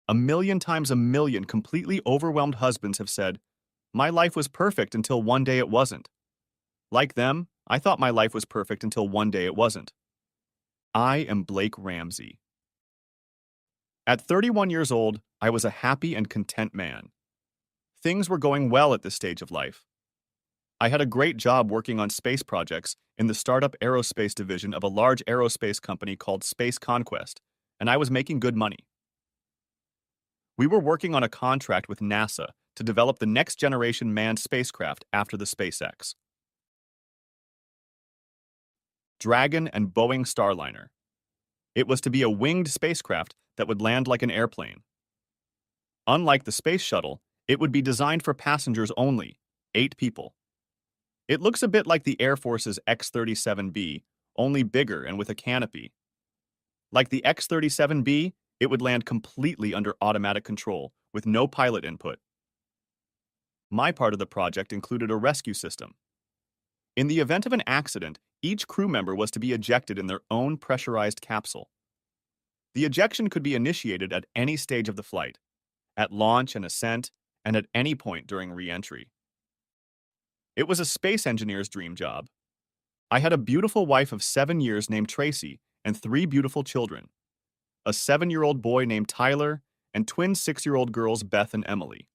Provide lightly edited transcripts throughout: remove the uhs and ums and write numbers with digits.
A million times a million completely overwhelmed husbands have said, "My life was perfect until one day it wasn't." Like them, I thought my life was perfect until one day it wasn't. I am Blake Ramsey. At 31 years old, I was a happy and content man. Things were going well at this stage of life. I had a great job working on space projects in the startup aerospace division of a large aerospace company called Space Conquest, and I was making good money. We were working on a contract with NASA to develop the next generation manned spacecraft after the SpaceX, Dragon and Boeing Starliner. It was to be a winged spacecraft that would land like an airplane. Unlike the space shuttle, it would be designed for passengers only, 8 people. It looks a bit like the Air Force's X-37B, only bigger and with a canopy. Like the X-37B, it would land completely under automatic control, with no pilot input. My part of the project included a rescue system. In the event of an accident, each crew member was to be ejected in their own pressurized capsule. The ejection could be initiated at any stage of the flight, at launch and ascent, and at any point during re-entry. It was a space engineer's dream job. I had a beautiful wife of 7 years named Tracy and 3 beautiful children, a 7-year-old boy named Tyler and twin 6-year-old girls Beth and Emily.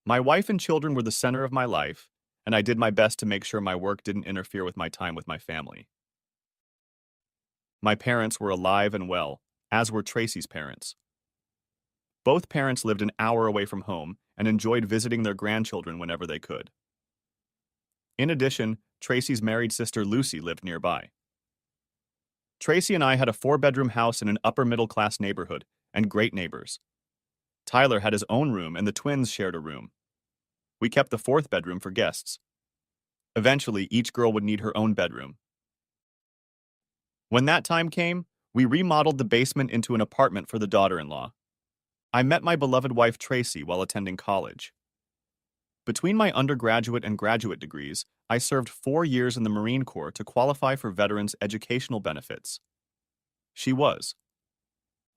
My wife and children were the center of my life, and I did my best to make sure my work didn't interfere with my time with my family. My parents were alive and well, as were Tracy's parents. Both parents lived an hour away from home and enjoyed visiting their grandchildren whenever they could. In addition, Tracy's married sister Lucy lived nearby. Tracy and I had a 4-bedroom house in an upper-middle-class neighborhood and great neighbors. Tyler had his own room and the twins shared a room. We kept the 4th bedroom for guests. Eventually, each girl would need her own bedroom. When that time came, we remodeled the basement into an apartment for the daughter-in-law. I met my beloved wife Tracy while attending college. Between my undergraduate and graduate degrees, I served 4 years in the Marine Corps to qualify for veterans' educational benefits. She was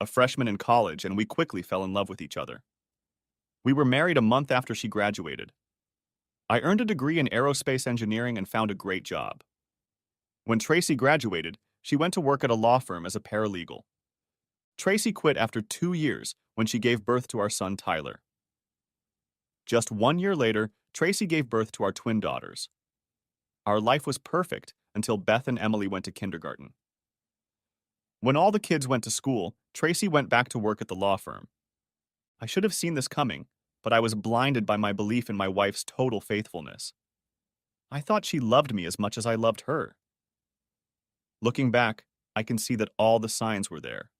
a freshman in college, and we quickly fell in love with each other. We were married a month after she graduated. I earned a degree in aerospace engineering and found a great job. When Tracy graduated, she went to work at a law firm as a paralegal. Tracy quit after 2 years when she gave birth to our son Tyler. Just 1 year later, Tracy gave birth to our twin daughters. Our life was perfect until Beth and Emily went to kindergarten. When all the kids went to school, Tracy went back to work at the law firm. I should have seen this coming, but I was blinded by my belief in my wife's total faithfulness. I thought she loved me as much as I loved her. Looking back, I can see that all the signs were there.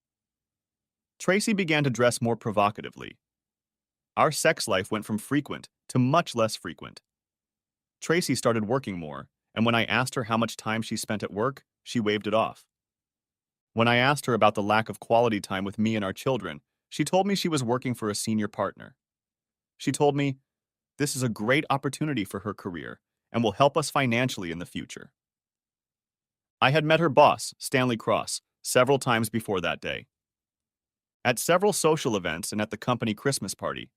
Tracy began to dress more provocatively. Our sex life went from frequent to much less frequent. Tracy started working more, and when I asked her how much time she spent at work, she waved it off. When I asked her about the lack of quality time with me and our children, she told me she was working for a senior partner. She told me, "This is a great opportunity for her career and will help us financially in the future." I had met her boss, Stanley Cross, several times before that day. At several social events and at the company Christmas party.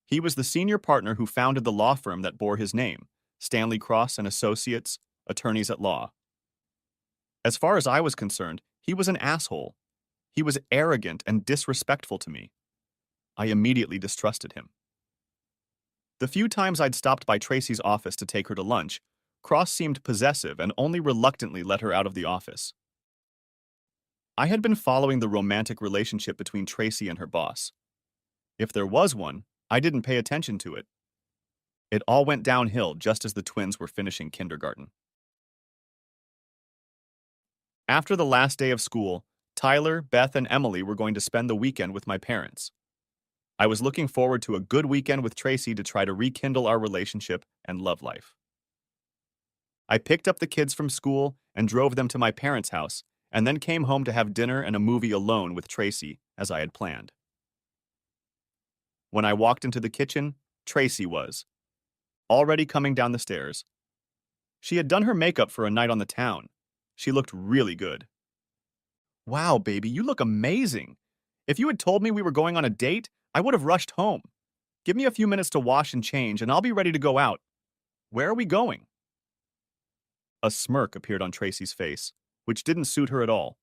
He was the senior partner who founded the law firm that bore his name, Stanley Cross and Associates, Attorneys at Law. As far as I was concerned, he was an asshole. He was arrogant and disrespectful to me. I immediately distrusted him. The few times I'd stopped by Tracy's office to take her to lunch, Cross seemed possessive and only reluctantly let her out of the office. I had been following the romantic relationship between Tracy and her boss. If there was one, I didn't pay attention to it. It all went downhill just as the twins were finishing kindergarten. After the last day of school, Tyler, Beth, and Emily were going to spend the weekend with my parents. I was looking forward to a good weekend with Tracy to try to rekindle our relationship and love life. I picked up the kids from school and drove them to my parents' house, and then came home to have dinner and a movie alone with Tracy, as I had planned. When I walked into the kitchen, Tracy was already coming down the stairs. She had done her makeup for a night on the town. She looked really good. "Wow, baby, you look amazing. If you had told me we were going on a date, I would have rushed home. Give me a few minutes to wash and change, and I'll be ready to go out. Where are we going? A smirk appeared on Tracy's face, which didn't suit her at all.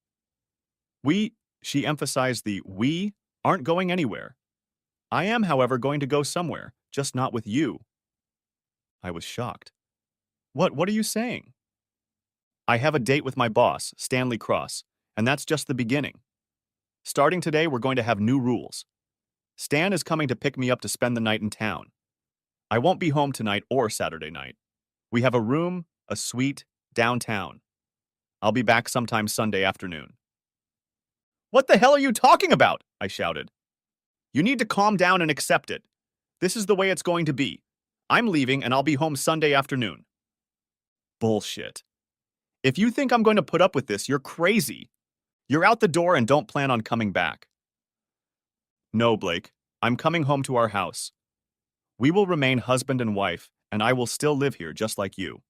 She emphasized the we, aren't going anywhere. I am, however, going to go somewhere, just not with you. I was shocked. What are you saying? I have a date with my boss, Stanley Cross, and that's just the beginning. Starting today, we're going to have new rules. Stan is coming to pick me up to spend the night in town. I won't be home tonight or Saturday night. We have a room, a suite, downtown. I'll be back sometime Sunday afternoon. What the hell are you talking about? I shouted. You need to calm down and accept it. This is the way it's going to be. I'm leaving and I'll be home Sunday afternoon. Bullshit. If you think I'm going to put up with this, you're crazy. You're out the door and don't plan on coming back. No, Blake. I'm coming home to our house. We will remain husband and wife, and I will still live here just like you.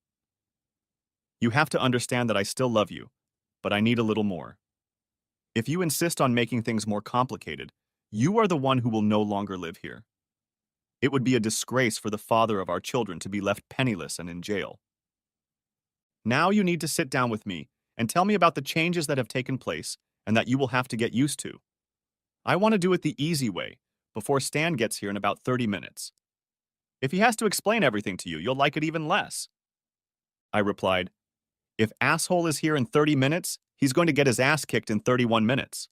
You have to understand that I still love you, but I need a little more. If you insist on making things more complicated, you are the one who will no longer live here. It would be a disgrace for the father of our children to be left penniless and in jail. Now you need to sit down with me and tell me about the changes that have taken place and that you will have to get used to. I want to do it the easy way, before Stan gets here in about 30 minutes. If he has to explain everything to you, you'll like it even less. I replied, if asshole is here in 30 minutes, he's going to get his ass kicked in 31 minutes.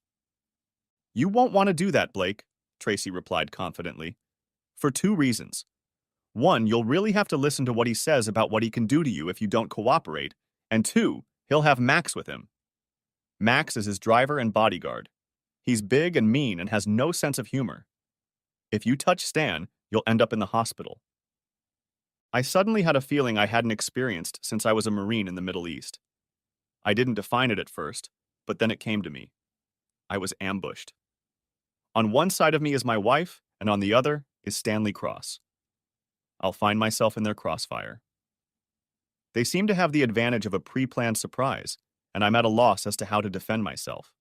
You won't want to do that, Blake, Tracy replied confidently. For two reasons. One, you'll really have to listen to what he says about what he can do to you if you don't cooperate. And two, he'll have Max with him. Max is his driver and bodyguard. He's big and mean and has no sense of humor. If you touch Stan, you'll end up in the hospital. I suddenly had a feeling I hadn't experienced since I was a Marine in the Middle East. I didn't define it at first, but then it came to me. I was ambushed. On one side of me is my wife, and on the other is Stanley Cross. I'll find myself in their crossfire. They seem to have the advantage of a pre-planned surprise, and I'm at a loss as to how to defend myself.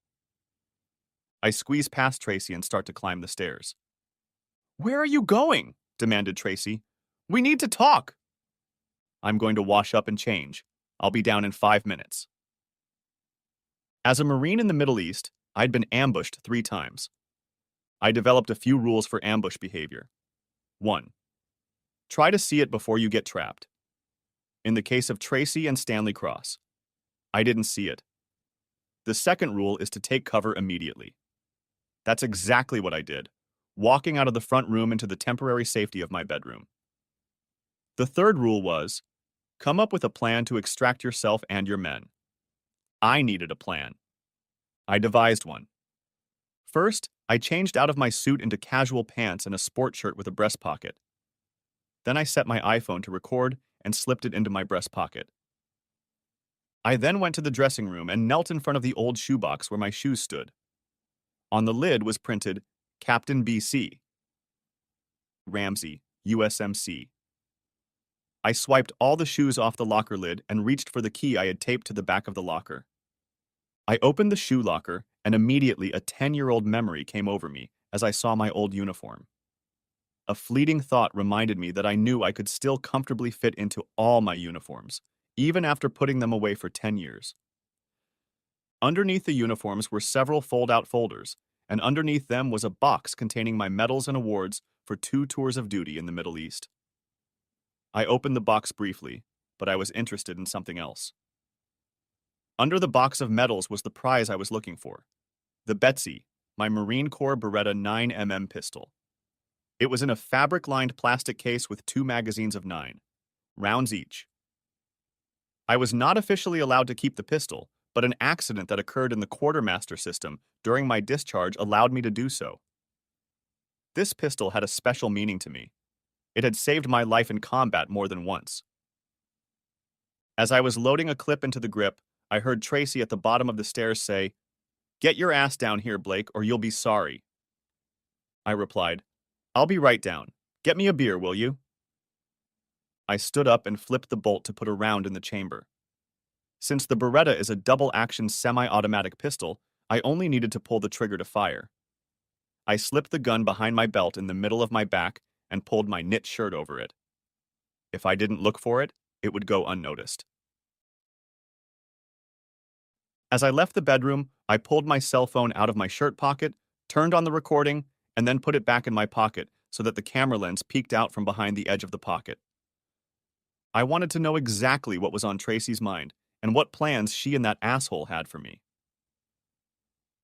I squeeze past Tracy and start to climb the stairs. Where are you going? Demanded Tracy. We need to talk. I'm going to wash up and change. I'll be down in 5 minutes. As a Marine in the Middle East, I'd been ambushed 3 times. I developed a few rules for ambush behavior. 1. Try to see it before you get trapped. In the case of Tracy and Stanley Cross, I didn't see it. The second rule is to take cover immediately. That's exactly what I did, walking out of the front room into the temporary safety of my bedroom. The third rule was, come up with a plan to extract yourself and your men. I needed a plan. I devised one. First, I changed out of my suit into casual pants and a sport shirt with a breast pocket. Then I set my iPhone to record and slipped it into my breast pocket. I then went to the dressing room and knelt in front of the old shoebox where my shoes stood. On the lid was printed, Captain BC. Ramsey, USMC. I swiped all the shoes off the locker lid and reached for the key I had taped to the back of the locker. I opened the shoe locker, and immediately a 10-year-old memory came over me as I saw my old uniform. A fleeting thought reminded me that I knew I could still comfortably fit into all my uniforms, even after putting them away for 10 years. Underneath the uniforms were several fold-out folders, and underneath them was a box containing my medals and awards for 2 tours of duty in the Middle East. I opened the box briefly, but I was interested in something else. Under the box of medals was the prize I was looking for, the Betsy, my Marine Corps Beretta 9mm pistol. It was in a fabric-lined plastic case with 2 magazines of 9 rounds each. I was not officially allowed to keep the pistol, but an accident that occurred in the quartermaster system during my discharge allowed me to do so. This pistol had a special meaning to me. It had saved my life in combat more than once. As I was loading a clip into the grip, I heard Tracy at the bottom of the stairs say, "Get your ass down here, Blake, or you'll be sorry." I replied, "I'll be right down. Get me a beer, will you?" I stood up and flipped the bolt to put a round in the chamber. Since the Beretta is a double-action semi-automatic pistol, I only needed to pull the trigger to fire. I slipped the gun behind my belt in the middle of my back and pulled my knit shirt over it. If I didn't look for it, it would go unnoticed. As I left the bedroom, I pulled my cell phone out of my shirt pocket, turned on the recording, and then put it back in my pocket so that the camera lens peeked out from behind the edge of the pocket. I wanted to know exactly what was on Tracy's mind and what plans she and that asshole had for me.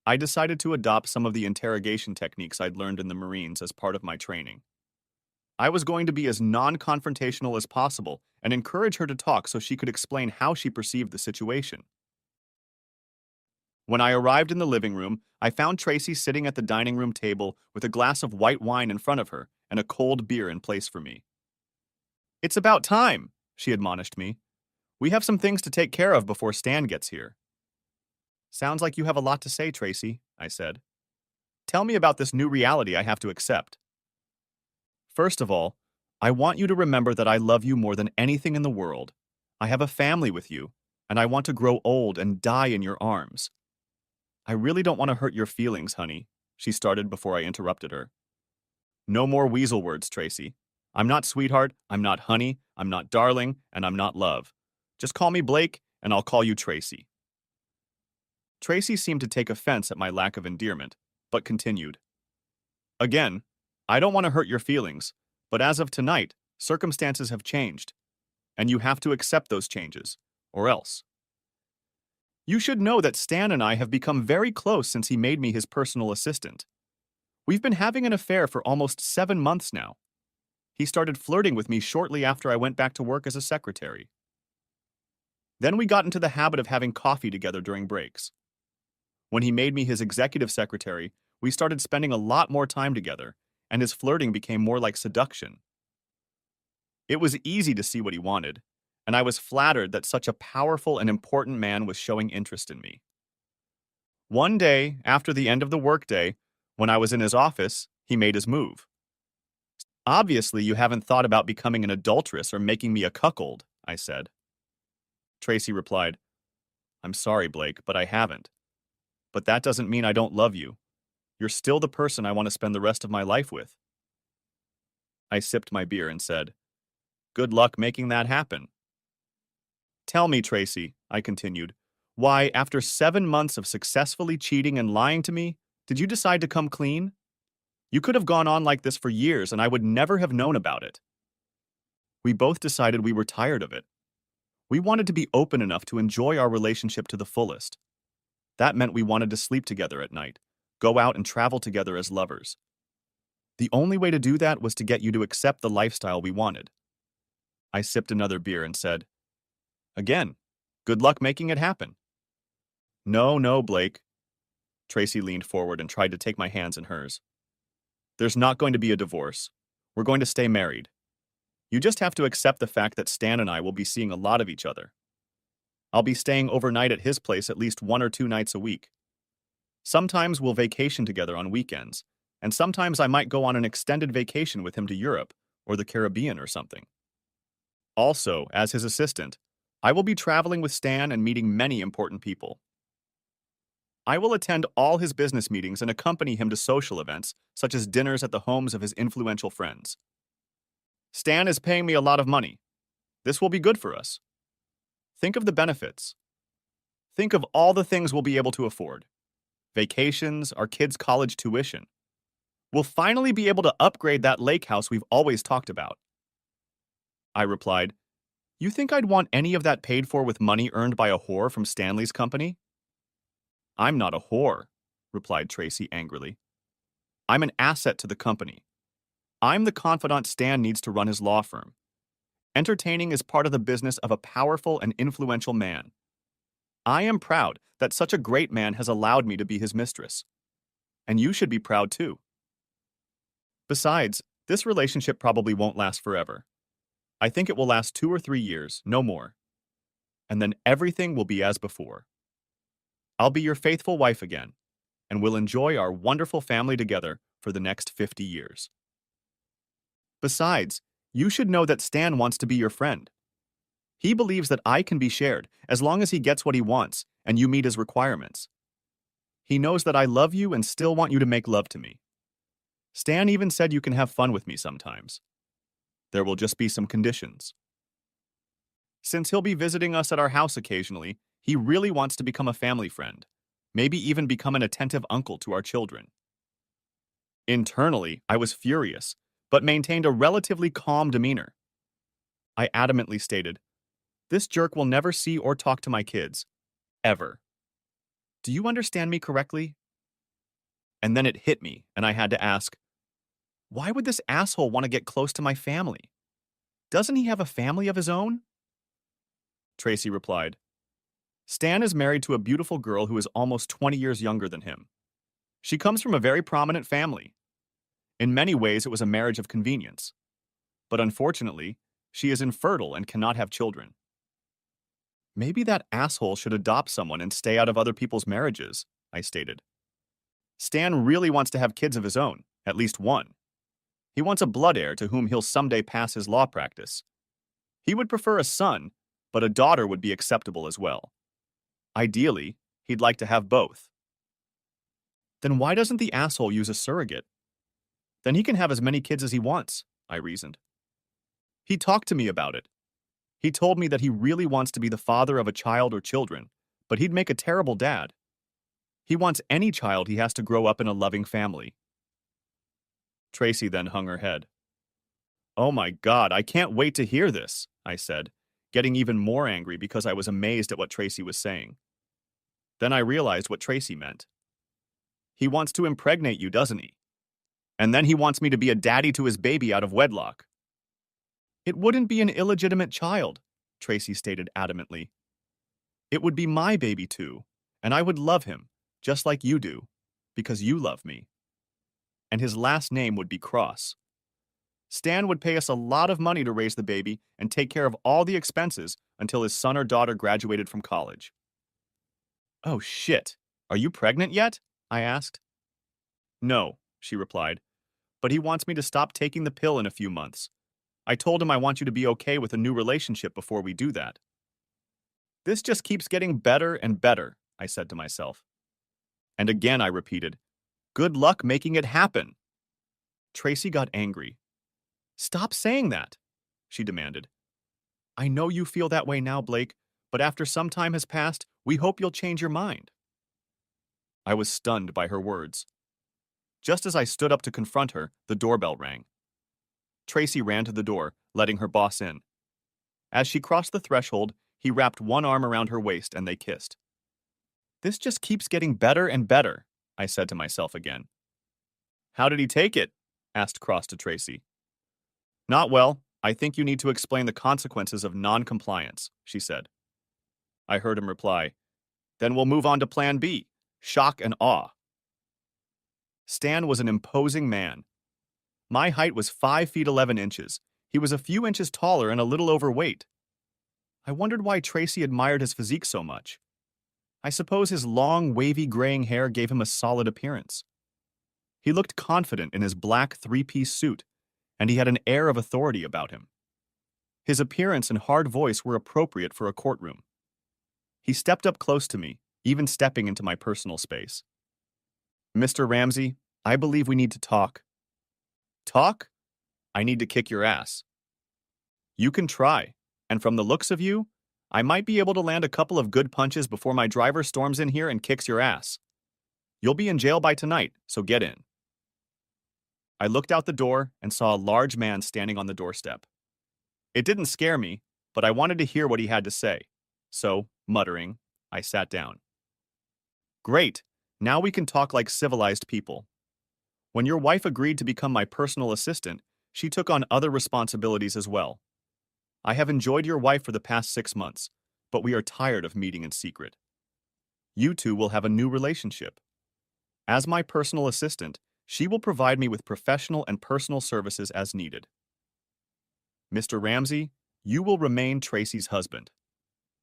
I decided to adopt some of the interrogation techniques I'd learned in the Marines as part of my training. I was going to be as non-confrontational as possible and encourage her to talk so she could explain how she perceived the situation. When I arrived in the living room, I found Tracy sitting at the dining room table with a glass of white wine in front of her and a cold beer in place for me. "It's about time," she admonished me. "We have some things to take care of before Stan gets here." "Sounds like you have a lot to say, Tracy," I said. "Tell me about this new reality I have to accept." "First of all, I want you to remember that I love you more than anything in the world. I have a family with you, and I want to grow old and die in your arms." "I really don't want to hurt your feelings, honey," she started before I interrupted her. "No more weasel words, Tracy. I'm not sweetheart, I'm not honey, I'm not darling, and I'm not love. Just call me Blake, and I'll call you Tracy." Tracy seemed to take offense at my lack of endearment, but continued. "Again, I don't want to hurt your feelings, but as of tonight, circumstances have changed, and you have to accept those changes, or else. You should know that Stan and I have become very close since he made me his personal assistant. We've been having an affair for almost 7 months now. He started flirting with me shortly after I went back to work as a secretary. Then we got into the habit of having coffee together during breaks. When he made me his executive secretary, we started spending a lot more time together, and his flirting became more like seduction. It was easy to see what he wanted, and I was flattered that such a powerful and important man was showing interest in me. One day, after the end of the workday, when I was in his office, he made his move. "Obviously, you haven't thought about becoming an adulteress or making me a cuckold," I said. Tracy replied, "I'm sorry, Blake, but I haven't. But that doesn't mean I don't love you. You're still the person I want to spend the rest of my life with." I sipped my beer and said, "Good luck making that happen." "Tell me, Tracy," I continued, "why, after 7 months of successfully cheating and lying to me, did you decide to come clean? You could have gone on like this for years and I would never have known about it." We both decided we were tired of it. We wanted to be open enough to enjoy our relationship to the fullest. That meant we wanted to sleep together at night, go out and travel together as lovers. The only way to do that was to get you to accept the lifestyle we wanted. I sipped another beer and said, "Again, good luck making it happen." "No, no, Blake." Tracy leaned forward and tried to take my hands in hers. "There's not going to be a divorce. We're going to stay married. You just have to accept the fact that Stan and I will be seeing a lot of each other. I'll be staying overnight at his place at least 1 or 2 nights a week. Sometimes we'll vacation together on weekends, and sometimes I might go on an extended vacation with him to Europe or the Caribbean or something. Also, as his assistant, I will be traveling with Stan and meeting many important people. I will attend all his business meetings and accompany him to social events, such as dinners at the homes of his influential friends. Stan is paying me a lot of money. This will be good for us. Think of the benefits. Think of all the things we'll be able to afford. Vacations, our kids' college tuition. We'll finally be able to upgrade that lake house we've always talked about." I replied, "You think I'd want any of that paid for with money earned by a whore from Stanley's company?" "I'm not a whore," replied Tracy angrily. "I'm an asset to the company. I'm the confidant Stan needs to run his law firm. Entertaining is part of the business of a powerful and influential man. I am proud that such a great man has allowed me to be his mistress. And you should be proud too. Besides, this relationship probably won't last forever. I think it will last 2 or 3 years, no more. And then everything will be as before. I'll be your faithful wife again, and we'll enjoy our wonderful family together for the next 50 years. Besides, you should know that Stan wants to be your friend. He believes that I can be shared as long as he gets what he wants and you meet his requirements. He knows that I love you and still want you to make love to me. Stan even said you can have fun with me sometimes. There will just be some conditions. Since he'll be visiting us at our house occasionally, he really wants to become a family friend, maybe even become an attentive uncle to our children. Internally, I was furious, but maintained a relatively calm demeanor. I adamantly stated, "This jerk will never see or talk to my kids. Ever. Do you understand me correctly?" And then it hit me, and I had to ask, why would this asshole want to get close to my family? Doesn't he have a family of his own? Tracy replied, Stan is married to a beautiful girl who is almost 20 years younger than him. She comes from a very prominent family. In many ways, it was a marriage of convenience. But unfortunately, she is infertile and cannot have children. Maybe that asshole should adopt someone and stay out of other people's marriages, I stated. Stan really wants to have kids of his own, at least one. He wants a blood heir to whom he'll someday pass his law practice. He would prefer a son, but a daughter would be acceptable as well. Ideally, he'd like to have both. Then why doesn't the asshole use a surrogate? Then he can have as many kids as he wants, I reasoned. He talked to me about it. He told me that he really wants to be the father of a child or children, but he'd make a terrible dad. He wants any child he has to grow up in a loving family. Tracy then hung her head. Oh my God, I can't wait to hear this, I said, getting even more angry because I was amazed at what Tracy was saying. Then I realized what Tracy meant. He wants to impregnate you, doesn't he? And then he wants me to be a daddy to his baby out of wedlock. It wouldn't be an illegitimate child, Tracy stated adamantly. It would be my baby too, and I would love him, just like you do, because you love me. And his last name would be Cross. Stan would pay us a lot of money to raise the baby and take care of all the expenses until his son or daughter graduated from college. Oh shit, are you pregnant yet? I asked. No, she replied, but he wants me to stop taking the pill in a few months. I told him I want you to be okay with a new relationship before we do that. This just keeps getting better and better, I said to myself. And again I repeated, good luck making it happen. Tracy got angry. Stop saying that, she demanded. I know you feel that way now, Blake, but after some time has passed, we hope you'll change your mind. I was stunned by her words. Just as I stood up to confront her, the doorbell rang. Tracy ran to the door, letting her boss in. As she crossed the threshold, he wrapped one arm around her waist and they kissed. This just keeps getting better and better, I said to myself again. How did he take it? Asked Cross to Tracy. Not well. I think you need to explain the consequences of non-compliance, she said. I heard him reply, Then we'll move on to Plan B, shock and awe. Stan was an imposing man. My height was 5 feet 11 inches. He was a few inches taller and a little overweight. I wondered why Tracy admired his physique so much. I suppose his long, wavy graying hair gave him a solid appearance. He looked confident in his black three-piece suit, and he had an air of authority about him. His appearance and hard voice were appropriate for a courtroom. He stepped up close to me, even stepping into my personal space. Mr. Ramsey, I believe we need to talk. Talk? I need to kick your ass. You can try, and from the looks of you, I might be able to land a couple of good punches before my driver storms in here and kicks your ass. You'll be in jail by tonight, so get in. I looked out the door and saw a large man standing on the doorstep. It didn't scare me, but I wanted to hear what he had to say. So, muttering, I sat down. Great, now we can talk like civilized people. When your wife agreed to become my personal assistant, she took on other responsibilities as well. I have enjoyed your wife for the past 6 months, but we are tired of meeting in secret. You two will have a new relationship. As my personal assistant, she will provide me with professional and personal services as needed. Mr. Ramsey, you will remain Tracy's husband.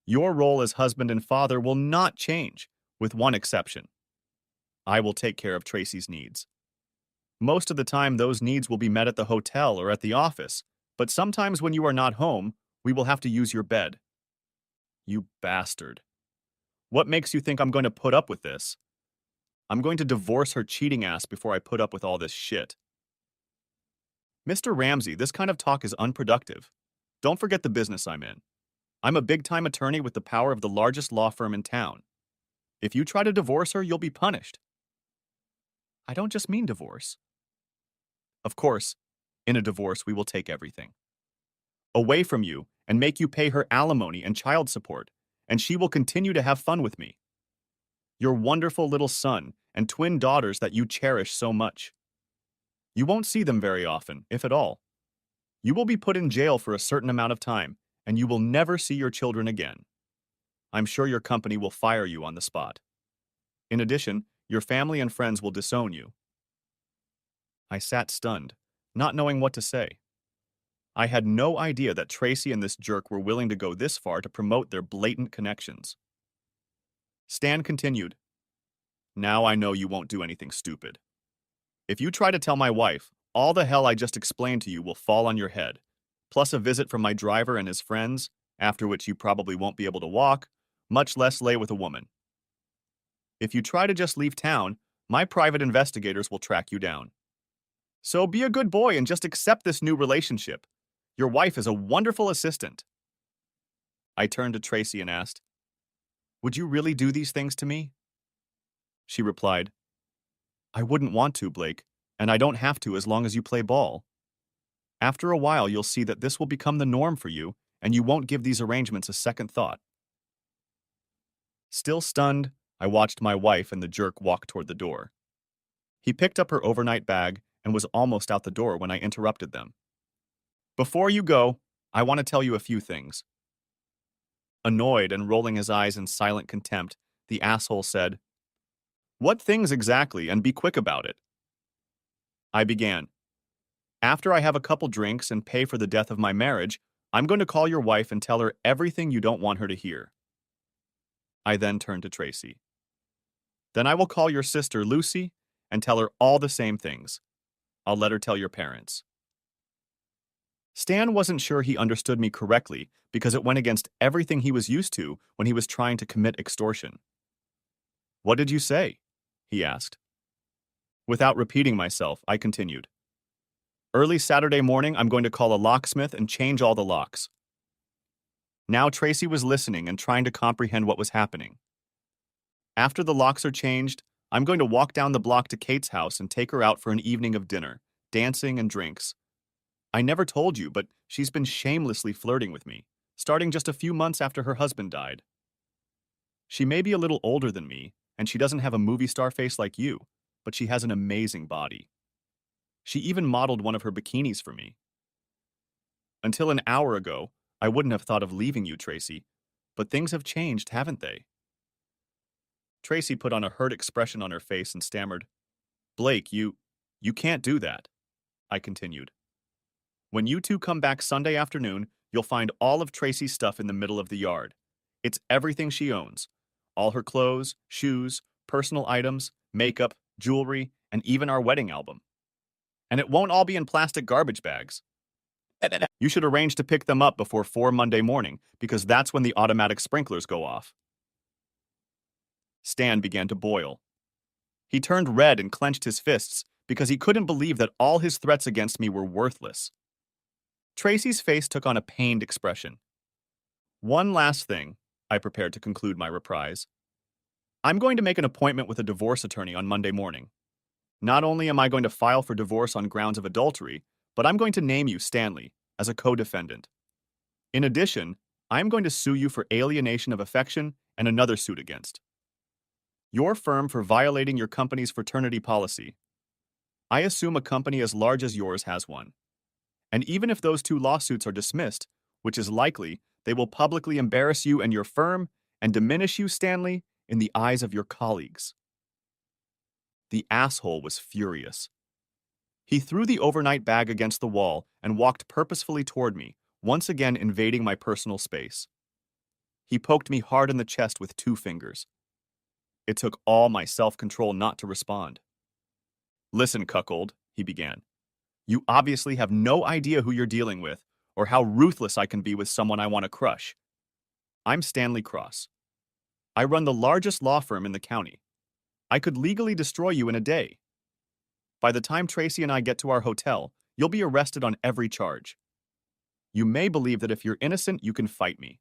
Your role as husband and father will not change, with one exception. I will take care of Tracy's needs. Most of the time, those needs will be met at the hotel or at the office, but sometimes when you are not home, we will have to use your bed. You bastard. What makes you think I'm going to put up with this? I'm going to divorce her cheating ass before I put up with all this shit. Mr. Ramsey, this kind of talk is unproductive. Don't forget the business I'm in. I'm a big-time attorney with the power of the largest law firm in town. If you try to divorce her, you'll be punished. I don't just mean divorce. Of course, in a divorce, we will take everything away from you and make you pay her alimony and child support, and she will continue to have fun with me. Your wonderful little son and twin daughters that you cherish so much. You won't see them very often, if at all. You will be put in jail for a certain amount of time, and you will never see your children again. I'm sure your company will fire you on the spot. In addition, your family and friends will disown you. I sat stunned, not knowing what to say. I had no idea that Tracy and this jerk were willing to go this far to promote their blatant connections. Stan continued, "Now I know you won't do anything stupid. If you try to tell my wife, all the hell I just explained to you will fall on your head, plus a visit from my driver and his friends, after which you probably won't be able to walk, much less lay with a woman. If you try to just leave town, my private investigators will track you down. So be a good boy and just accept this new relationship. Your wife is a wonderful assistant." I turned to Tracy and asked, "Would you really do these things to me?" She replied, "I wouldn't want to, Blake, and I don't have to as long as you play ball. After a while, you'll see that this will become the norm for you, and you won't give these arrangements a second thought." Still stunned, I watched my wife and the jerk walk toward the door. He picked up her overnight bag and was almost out the door when I interrupted them. "Before you go, I want to tell you a few things." Annoyed and rolling his eyes in silent contempt, the asshole said, "What things exactly, and be quick about it?" I began. "After I have a couple drinks and pay for the death of my marriage, I'm going to call your wife and tell her everything you don't want her to hear." I then turned to Tracy. "Then I will call your sister, Lucy, and tell her all the same things. I'll let her tell your parents." Stan wasn't sure he understood me correctly because it went against everything he was used to when he was trying to commit extortion. "What did you say?" he asked. Without repeating myself, I continued. "Early Saturday morning, I'm going to call a locksmith and change all the locks." Now Tracy was listening and trying to comprehend what was happening. "After the locks are changed, I'm going to walk down the block to Kate's house and take her out for an evening of dinner, dancing and drinks. I never told you, but she's been shamelessly flirting with me, starting just a few months after her husband died. She may be a little older than me, and she doesn't have a movie star face like you, but she has an amazing body. She even modeled one of her bikinis for me. Until an hour ago, I wouldn't have thought of leaving you, Tracy, but things have changed, haven't they?" Tracy put on a hurt expression on her face and stammered, "Blake, you can't do that," I continued. "When you two come back Sunday afternoon, you'll find all of Tracy's stuff in the middle of the yard. It's everything she owns. All her clothes, shoes, personal items, makeup, jewelry, and even our wedding album. And it won't all be in plastic garbage bags. You should arrange to pick them up before 4 Monday morning, because that's when the automatic sprinklers go off." Stan began to boil. He turned red and clenched his fists because he couldn't believe that all his threats against me were worthless. Tracy's face took on a pained expression. "One last thing," I prepared to conclude my reprise. "I'm going to make an appointment with a divorce attorney on Monday morning. Not only am I going to file for divorce on grounds of adultery, but I'm going to name you, Stanley, as a co-defendant. In addition, I'm going to sue you for alienation of affection and another suit against your firm for violating your company's fraternity policy. I assume a company as large as yours has one. And even if those two lawsuits are dismissed, which is likely, they will publicly embarrass you and your firm and diminish you, Stanley, in the eyes of your colleagues." The asshole was furious. He threw the overnight bag against the wall and walked purposefully toward me, once again invading my personal space. He poked me hard in the chest with 2 fingers. It took all my self-control not to respond. "Listen, cuckold," he began. "You obviously have no idea who you're dealing with or how ruthless I can be with someone I want to crush. I'm Stanley Cross. I run the largest law firm in the county. I could legally destroy you in a day. By the time Tracy and I get to our hotel, You'll be arrested on every charge. You may believe that if you're innocent, you can fight me.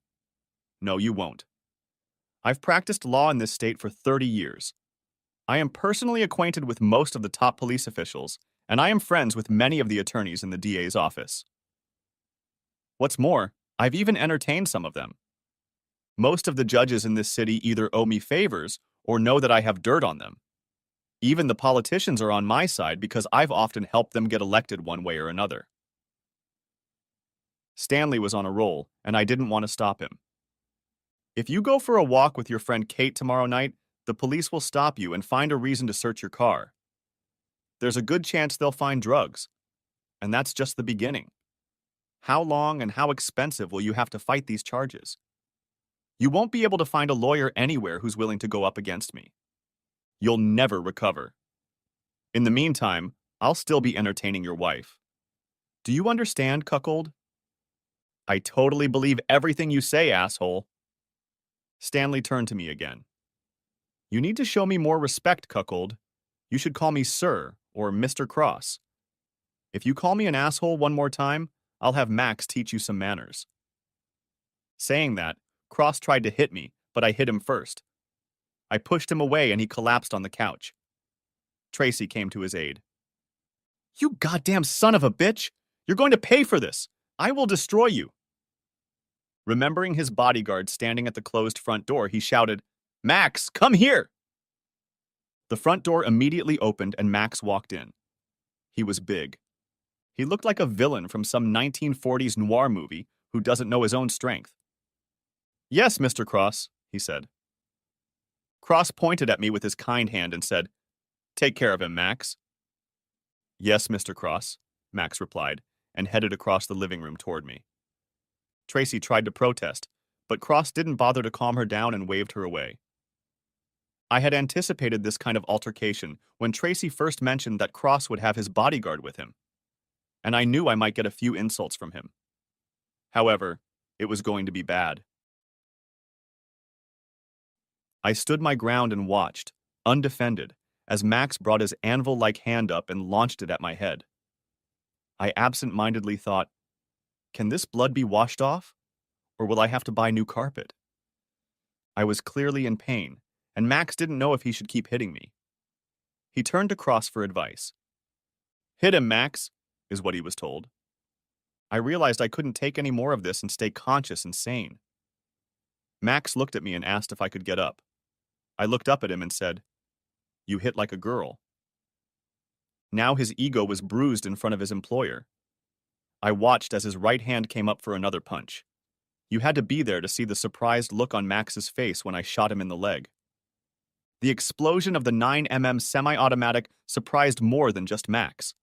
No, you won't. I've practiced law in this state for 30 years. I am personally acquainted with most of the top police officials, and I am friends with many of the attorneys in the DA's office. What's more, I've even entertained some of them. Most of the judges in this city either owe me favors or know that I have dirt on them. Even the politicians are on my side because I've often helped them get elected one way or another. Stanley was on a roll, and I didn't want to stop him. If you go for a walk with your friend Kate tomorrow night, the police will stop you and find a reason to search your car. There's a good chance they'll find drugs, and that's just the beginning. How long and how expensive will you have to fight these charges? You won't be able to find a lawyer anywhere who's willing to go up against me. You'll never recover. In the meantime, I'll still be entertaining your wife. Do you understand, cuckold? I totally believe everything you say, asshole. Stanley turned to me again. You need to show me more respect, cuckold. You should call me Sir or Mr. Cross. If you call me an asshole one more time, I'll have Max teach you some manners. Saying that, Cross tried to hit me, but I hit him first. I pushed him away and he collapsed on the couch. Tracy came to his aid. You goddamn son of a bitch! You're going to pay for this! I will destroy you! Remembering his bodyguard standing at the closed front door, he shouted, Max, come here! The front door immediately opened and Max walked in. He was big. He looked like a villain from some 1940s noir movie who doesn't know his own strength. Yes, Mr. Cross, he said. Cross pointed at me with his kind hand and said, Take care of him, Max. Yes, Mr. Cross, Max replied, and headed across the living room toward me. Tracy tried to protest, but Cross didn't bother to calm her down and waved her away. I had anticipated this kind of altercation when Tracy first mentioned that Cross would have his bodyguard with him, and I knew I might get a few insults from him. However, it was going to be bad. I stood my ground and watched, undefended, as Max brought his anvil-like hand up and launched it at my head. I absent-mindedly thought, can this blood be washed off, or will I have to buy new carpet? I was clearly in pain, and Max didn't know if he should keep hitting me. He turned to Cross for advice. Hit him, Max, is what he was told. I realized I couldn't take any more of this and stay conscious and sane. Max looked at me and asked if I could get up. I looked up at him and said, You hit like a girl. Now his ego was bruised in front of his employer. I watched as his right hand came up for another punch. You had to be there to see the surprised look on Max's face when I shot him in the leg. The explosion of the 9mm semi-automatic surprised more than just Max.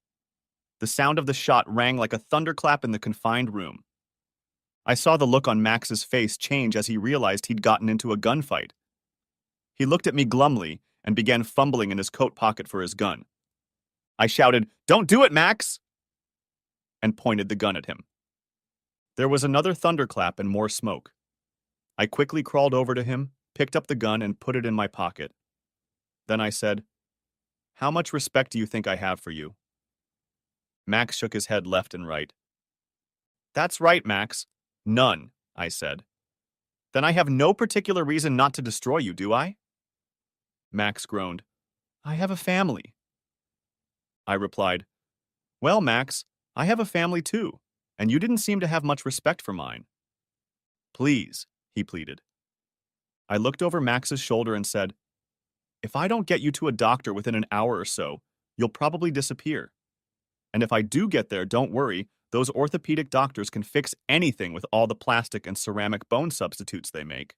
The sound of the shot rang like a thunderclap in the confined room. I saw the look on Max's face change as he realized he'd gotten into a gunfight. He looked at me glumly and began fumbling in his coat pocket for his gun. I shouted, Don't do it, Max! And pointed the gun at him. There was another thunderclap and more smoke. I quickly crawled over to him, picked up the gun, and put it in my pocket. Then I said, How much respect do you think I have for you? Max shook his head left and right. That's right, Max. None, I said. Then I have no particular reason not to destroy you, do I? Max groaned. I have a family. I replied, Well, Max, I have a family too, and you didn't seem to have much respect for mine. Please, he pleaded. I looked over Max's shoulder and said, If I don't get you to a doctor within an hour or so, you'll probably disappear. And if I do get there, don't worry, those orthopedic doctors can fix anything with all the plastic and ceramic bone substitutes they make.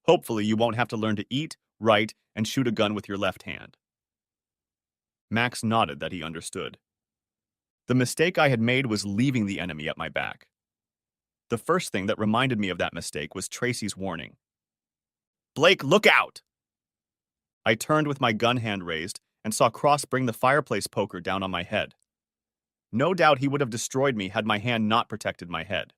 Hopefully you won't have to learn to eat, write, and shoot a gun with your left hand. Max nodded that he understood. The mistake I had made was leaving the enemy at my back. The first thing that reminded me of that mistake was Tracy's warning. Blake, look out! I turned with my gun hand raised and saw Cross bring the fireplace poker down on my head. No doubt he would have destroyed me had my hand not protected my head.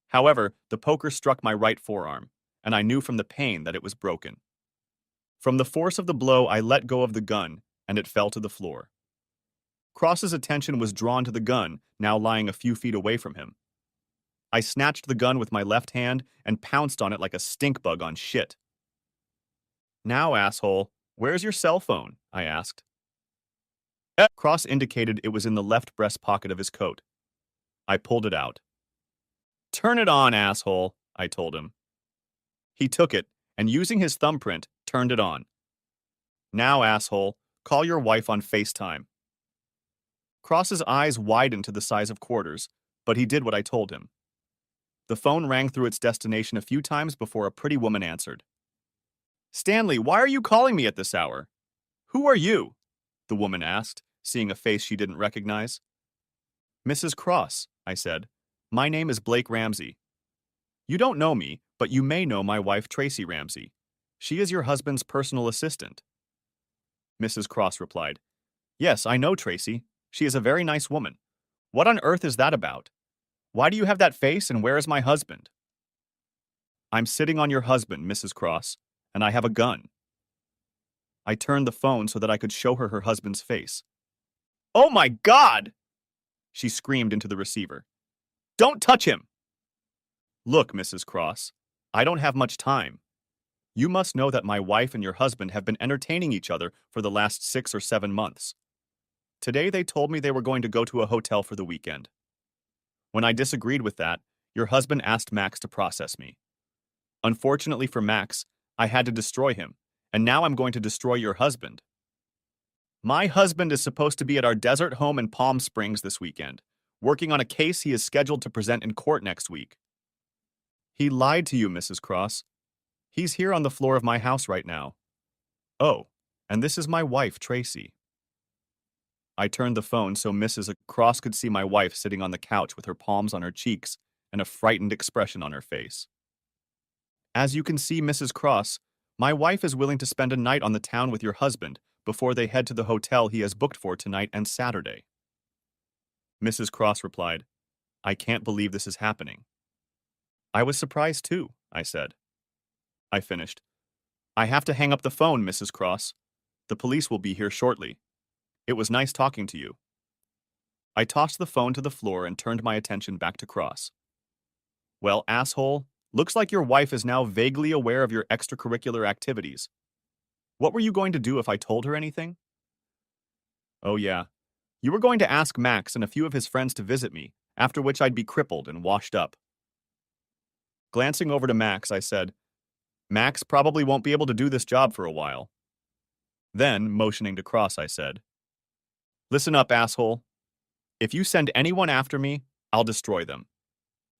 However, the poker struck my right forearm, and I knew from the pain that it was broken. From the force of the blow, I let go of the gun, and it fell to the floor. Cross's attention was drawn to the gun, now lying a few feet away from him. I snatched the gun with my left hand and pounced on it like a stink bug on shit. Now, asshole, where's your cell phone? I asked. Cross indicated it was in the left breast pocket of his coat. I pulled it out. Turn it on, asshole, I told him. He took it, and using his thumbprint, turned it on. Now, asshole, call your wife on FaceTime. Cross's eyes widened to the size of quarters, but he did what I told him. The phone rang through its destination a few times before a pretty woman answered. Stanley, why are you calling me at this hour? Who are you? The woman asked, seeing a face she didn't recognize. Mrs. Cross, I said. My name is Blake Ramsey. You don't know me, but you may know my wife Tracy Ramsey. She is your husband's personal assistant. Mrs. Cross replied, Yes, I know Tracy. She is a very nice woman. What on earth is that about? Why do you have that face, and where is my husband? I'm sitting on your husband, Mrs. Cross, and I have a gun. I turned the phone so that I could show her husband's face. Oh my God! She screamed into the receiver. Don't touch him! Look, Mrs. Cross, I don't have much time. You must know that my wife and your husband have been entertaining each other for the last 6 or 7 months. Today they told me they were going to go to a hotel for the weekend. When I disagreed with that, your husband asked Max to process me. Unfortunately for Max, I had to destroy him, and now I'm going to destroy your husband. My husband is supposed to be at our desert home in Palm Springs this weekend, working on a case he is scheduled to present in court next week. He lied to you, Mrs. Cross. He's here on the floor of my house right now. Oh, and this is my wife, Tracy. I turned the phone so Mrs. Cross could see my wife sitting on the couch with her palms on her cheeks and a frightened expression on her face. As you can see, Mrs. Cross, my wife is willing to spend a night on the town with your husband before they head to the hotel he has booked for tonight and Saturday. Mrs. Cross replied, I can't believe this is happening. I was surprised too, I said. I finished. I have to hang up the phone, Mrs. Cross. The police will be here shortly. It was nice talking to you. I tossed the phone to the floor and turned my attention back to Cross. Well, asshole, looks like your wife is now vaguely aware of your extracurricular activities. What were you going to do if I told her anything? Oh yeah, you were going to ask Max and a few of his friends to visit me, after which I'd be crippled and washed up. Glancing over to Max, I said, Max probably won't be able to do this job for a while. Then, motioning to Cross, I said, Listen up, asshole. If you send anyone after me, I'll destroy them.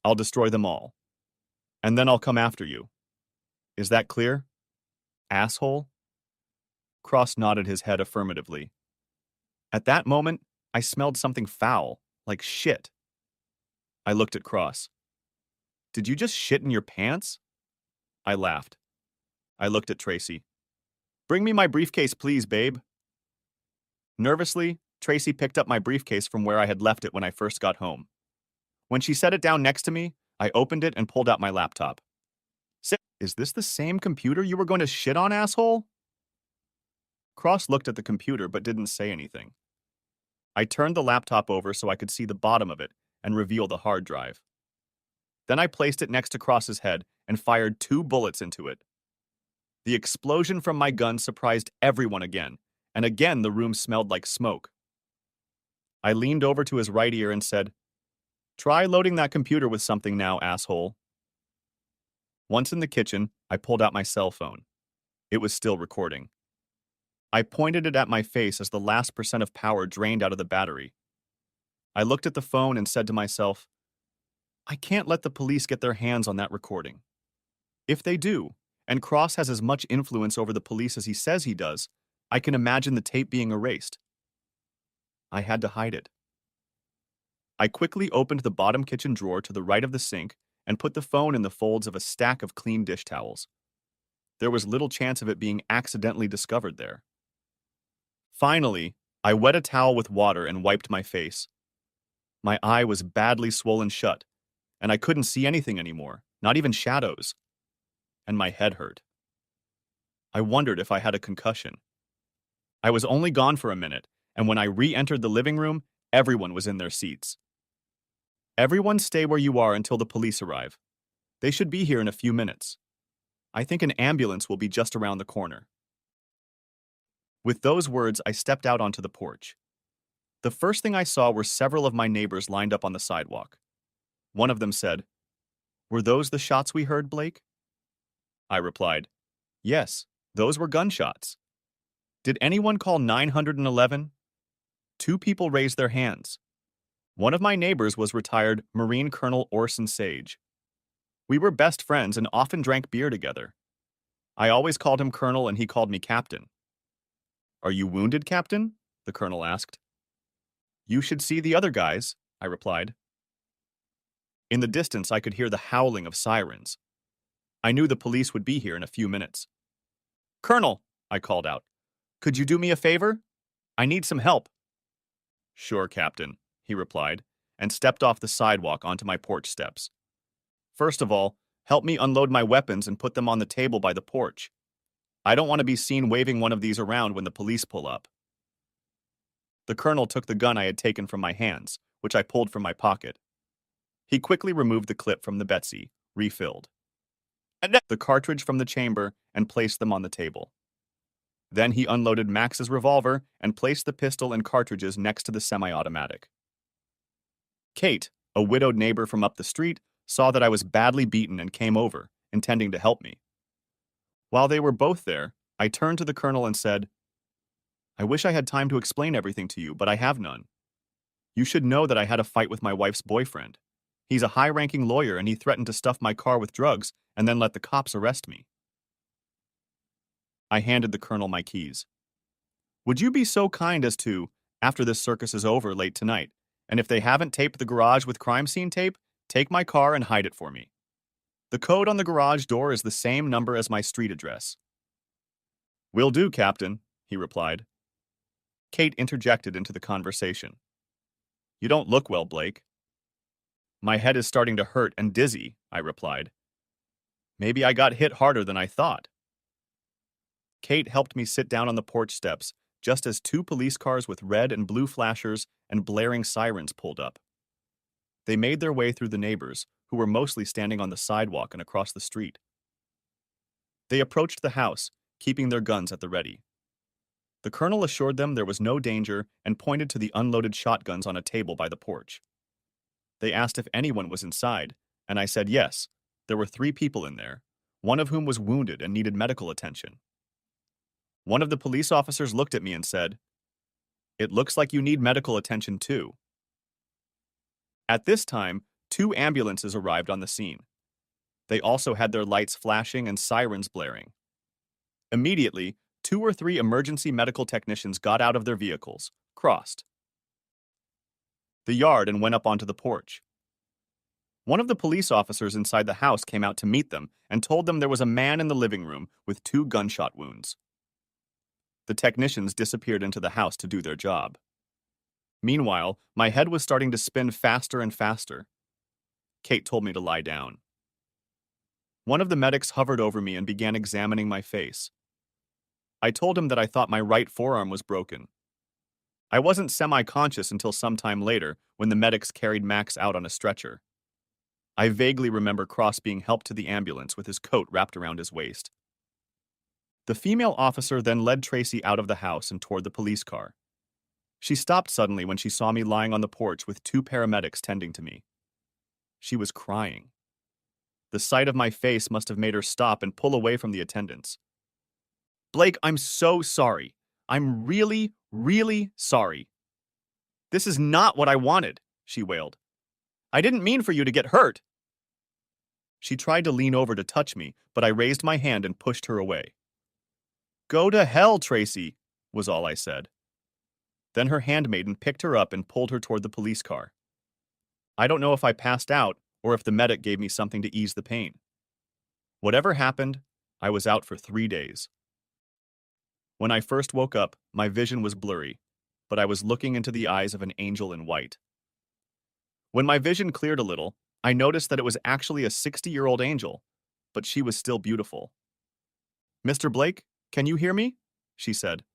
I'll destroy them all. And then I'll come after you. Is that clear? Asshole? Cross nodded his head affirmatively. At that moment, I smelled something foul, like shit. I looked at Cross. Did you just shit in your pants? I laughed. I looked at Tracy. Bring me my briefcase, please, babe. Nervously, Tracy picked up my briefcase from where I had left it when I first got home. When she set it down next to me, I opened it and pulled out my laptop. Is this the same computer you were going to shit on, asshole? Cross looked at the computer but didn't say anything. I turned the laptop over so I could see the bottom of it and reveal the hard drive. Then I placed it next to Cross's head and fired 2 bullets into it. The explosion from my gun surprised everyone again, and again the room smelled like smoke. I leaned over to his right ear and said, Try loading that computer with something now, asshole. Once in the kitchen, I pulled out my cell phone. It was still recording. I pointed it at my face as the last % of power drained out of the battery. I looked at the phone and said to myself, I can't let the police get their hands on that recording. If they do, and Cross has as much influence over the police as he says he does, I can imagine the tape being erased. I had to hide it. I quickly opened the bottom kitchen drawer to the right of the sink and put the phone in the folds of a stack of clean dish towels. There was little chance of it being accidentally discovered there. Finally, I wet a towel with water and wiped my face. My eye was badly swollen shut, and I couldn't see anything anymore, not even shadows. And my head hurt. I wondered if I had a concussion. I was only gone for a minute, and when I re-entered the living room, everyone was in their seats. Everyone stay where you are until the police arrive. They should be here in a few minutes. I think an ambulance will be just around the corner. With those words, I stepped out onto the porch. The first thing I saw were several of my neighbors lined up on the sidewalk. One of them said, "Were those the shots we heard, Blake?" I replied, "Yes, those were gunshots." "Did anyone call 911? Two people raised their hands. One of my neighbors was retired Marine Colonel Orson Sage. We were best friends and often drank beer together. I always called him Colonel and he called me Captain." "Are you wounded, Captain?" the Colonel asked. "You should see the other guys," I replied. In the distance, I could hear the howling of sirens. I knew the police would be here in a few minutes. "Colonel," I called out, "could you do me a favor? I need some help." "Sure, Captain," he replied, and stepped off the sidewalk onto my porch steps. "First of all, help me unload my weapons and put them on the table by the porch. I don't want to be seen waving one of these around when the police pull up." The Colonel took the gun I had taken from my hands, which I pulled from my pocket. He quickly removed the clip from the Betsy, refilled, and the cartridge from the chamber and placed them on the table. Then he unloaded Max's revolver and placed the pistol and cartridges next to the semi-automatic. Kate, a widowed neighbor from up the street, saw that I was badly beaten and came over, intending to help me. While they were both there, I turned to the Colonel and said, "I wish I had time to explain everything to you, but I have none. You should know that I had a fight with my wife's boyfriend. He's a high-ranking lawyer and he threatened to stuff my car with drugs and then let the cops arrest me." I handed the Colonel my keys. "Would you be so kind as to, after this circus is over late tonight, and if they haven't taped the garage with crime scene tape, take my car and hide it for me. The code on the garage door is the same number as my street address." "Will do, Captain," he replied. Kate interjected into the conversation. "You don't look well, Blake." "My head is starting to hurt and dizzy," I replied. "Maybe I got hit harder than I thought." Kate helped me sit down on the porch steps just as two police cars with red and blue flashers and blaring sirens pulled up. They made their way through the neighbors, who were mostly standing on the sidewalk and across the street. They approached the house, keeping their guns at the ready. The Colonel assured them there was no danger and pointed to the unloaded shotguns on a table by the porch. They asked if anyone was inside, and I said yes, there were 3 people in there, one of whom was wounded and needed medical attention. One of the police officers looked at me and said, "It looks like you need medical attention too." At this time, 2 ambulances arrived on the scene. They also had their lights flashing and sirens blaring. Immediately, 2 or 3 emergency medical technicians got out of their vehicles, crossed the yard and went up onto the porch. One of the police officers inside the house came out to meet them and told them there was a man in the living room with 2 gunshot wounds. The technicians disappeared into the house to do their job. Meanwhile, my head was starting to spin faster and faster. Kate told me to lie down. One of the medics hovered over me and began examining my face. I told him that I thought my right forearm was broken. I wasn't semi-conscious until some time later when the medics carried Max out on a stretcher. I vaguely remember Cross being helped to the ambulance with his coat wrapped around his waist. The female officer then led Tracy out of the house and toward the police car. She stopped suddenly when she saw me lying on the porch with 2 paramedics tending to me. She was crying. The sight of my face must have made her stop and pull away from the attendants. "Blake, I'm so sorry. I'm really, really sorry. This is not what I wanted," she wailed. "I didn't mean for you to get hurt." She tried to lean over to touch me, but I raised my hand and pushed her away. "Go to hell, Tracy," was all I said. Then her handmaiden picked her up and pulled her toward the police car. I don't know if I passed out or if the medic gave me something to ease the pain. Whatever happened, I was out for 3 days. When I first woke up, my vision was blurry, but I was looking into the eyes of an angel in white. When my vision cleared a little, I noticed that it was actually a 60-year-old angel, but she was still beautiful. "Mr. Blake, can you hear me?" she said.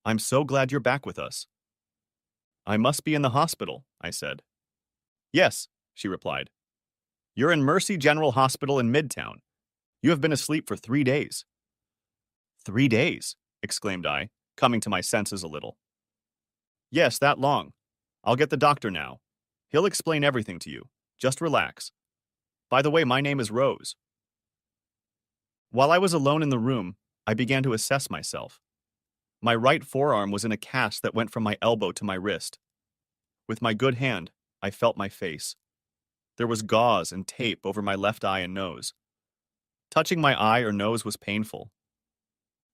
"I'm so glad you're back with us. I must be in the hospital, I said. Yes, she replied. You're in Mercy General Hospital in Midtown. You have been asleep for 3 days. 3 days, exclaimed I, coming to my senses a little. Yes, that long. I'll get the doctor now. He'll explain everything to you. Just relax. By the way, my name is Rose. While I was alone in the room, I began to assess myself. My right forearm was in a cast that went from my elbow to my wrist. With my good hand, I felt my face. There was gauze and tape over my left eye and nose. Touching my eye or nose was painful.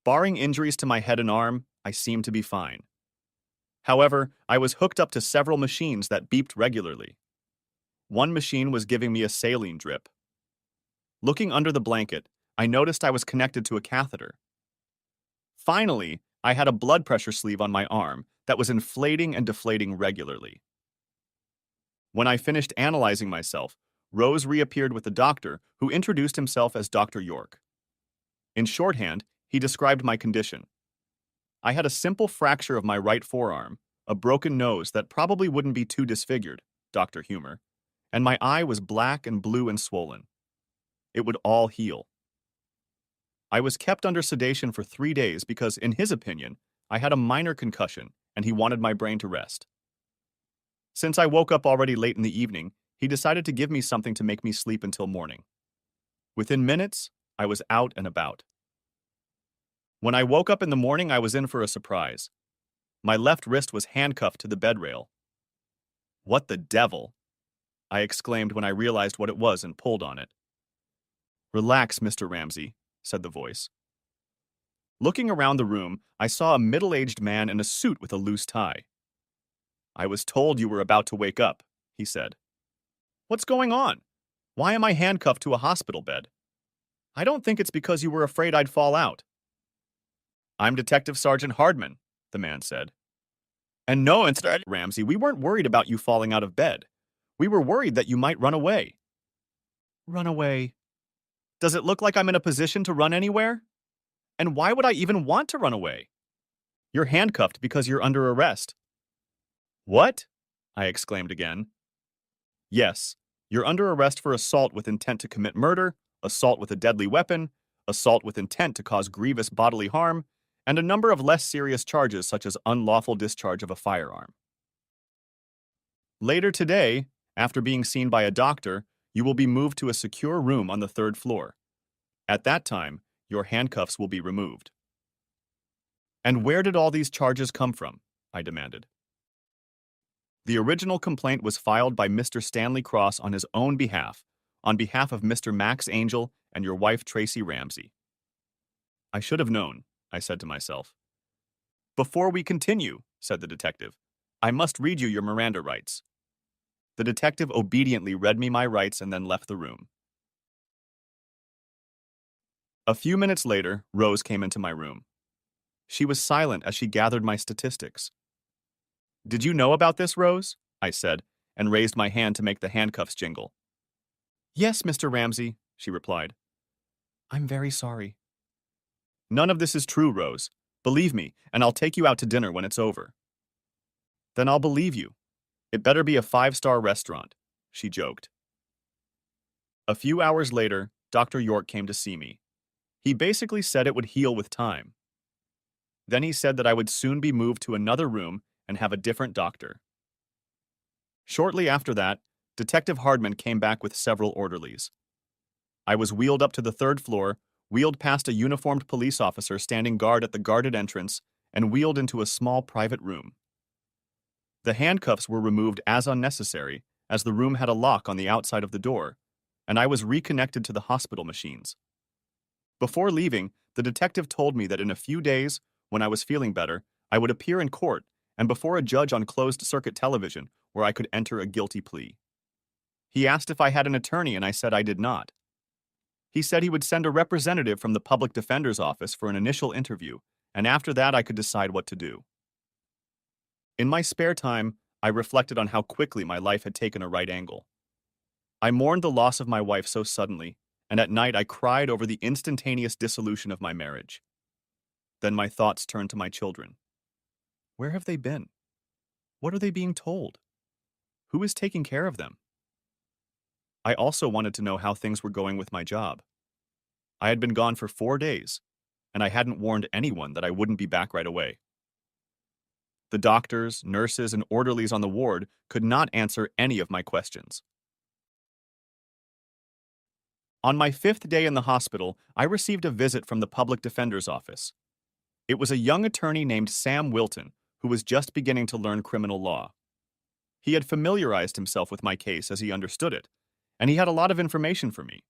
Barring injuries to my head and arm, I seemed to be fine. However, I was hooked up to several machines that beeped regularly. One machine was giving me a saline drip. Looking under the blanket, I noticed I was connected to a catheter. Finally, I had a blood pressure sleeve on my arm that was inflating and deflating regularly. When I finished analyzing myself, Rose reappeared with the doctor, who introduced himself as Dr. York. In shorthand, he described my condition. I had a simple fracture of my right forearm, a broken nose that probably wouldn't be too disfigured, Dr. Humor, and my eye was black and blue and swollen. It would all heal. I was kept under sedation for 3 days because, in his opinion, I had a minor concussion and he wanted my brain to rest. Since I woke up already late in the evening, he decided to give me something to make me sleep until morning. Within minutes, I was out and about. When I woke up in the morning, I was in for a surprise. My left wrist was handcuffed to the bed rail. What the devil? I exclaimed when I realized what it was and pulled on it. Relax, Mr. Ramsey, said the voice. Looking around the room, I saw a middle-aged man in a suit with a loose tie. I was told you were about to wake up, he said. What's going on? Why am I handcuffed to a hospital bed? I don't think it's because you were afraid I'd fall out. I'm Detective Sergeant Hardman, the man said. And no, Inspector Ramsey, we weren't worried about you falling out of bed. We were worried that you might run away. Run away? Does it look like I'm in a position to run anywhere? And why would I even want to run away? You're handcuffed because you're under arrest. What? I exclaimed again. Yes, you're under arrest for assault with intent to commit murder, assault with a deadly weapon, assault with intent to cause grievous bodily harm, and a number of less serious charges such as unlawful discharge of a firearm. Later today, after being seen by a doctor, you will be moved to a secure room on the 3rd floor. At that time, your handcuffs will be removed. And where did all these charges come from? I demanded. The original complaint was filed by Mr. Stanley Cross on his own behalf of Mr. Max Angel and your wife Tracy Ramsey. I should have known, I said to myself. Before we continue, said the detective, I must read you your Miranda rights. The detective obediently read me my rights and then left the room. A few minutes later, Rose came into my room. She was silent as she gathered my statistics. Did you know about this, Rose? I said, and raised my hand to make the handcuffs jingle. Yes, Mr. Ramsey, she replied. I'm very sorry. None of this is true, Rose. Believe me, and I'll take you out to dinner when it's over. Then I'll believe you. It better be a 5-star restaurant, she joked. A few hours later, Dr. York came to see me. He basically said it would heal with time. Then he said that I would soon be moved to another room and have a different doctor. Shortly after that, Detective Hardman came back with several orderlies. I was wheeled up to the 3rd floor, wheeled past a uniformed police officer standing guard at the guarded entrance, and wheeled into a small private room. The handcuffs were removed as unnecessary, as the room had a lock on the outside of the door, and I was reconnected to the hospital machines. Before leaving, the detective told me that in a few days, when I was feeling better, I would appear in court and before a judge on closed-circuit television where I could enter a guilty plea. He asked if I had an attorney, and I said I did not. He said he would send a representative from the public defender's office for an initial interview, and after that I could decide what to do. In my spare time, I reflected on how quickly my life had taken a right angle. I mourned the loss of my wife so suddenly, and at night I cried over the instantaneous dissolution of my marriage. Then my thoughts turned to my children. Where have they been? What are they being told? Who is taking care of them? I also wanted to know how things were going with my job. I had been gone for 4 days, and I hadn't warned anyone that I wouldn't be back right away. The doctors, nurses, and orderlies on the ward could not answer any of my questions. On my 5th day in the hospital, I received a visit from the public defender's office. It was a young attorney named Sam Wilton, who was just beginning to learn criminal law. He had familiarized himself with my case as he understood it, and he had a lot of information for me.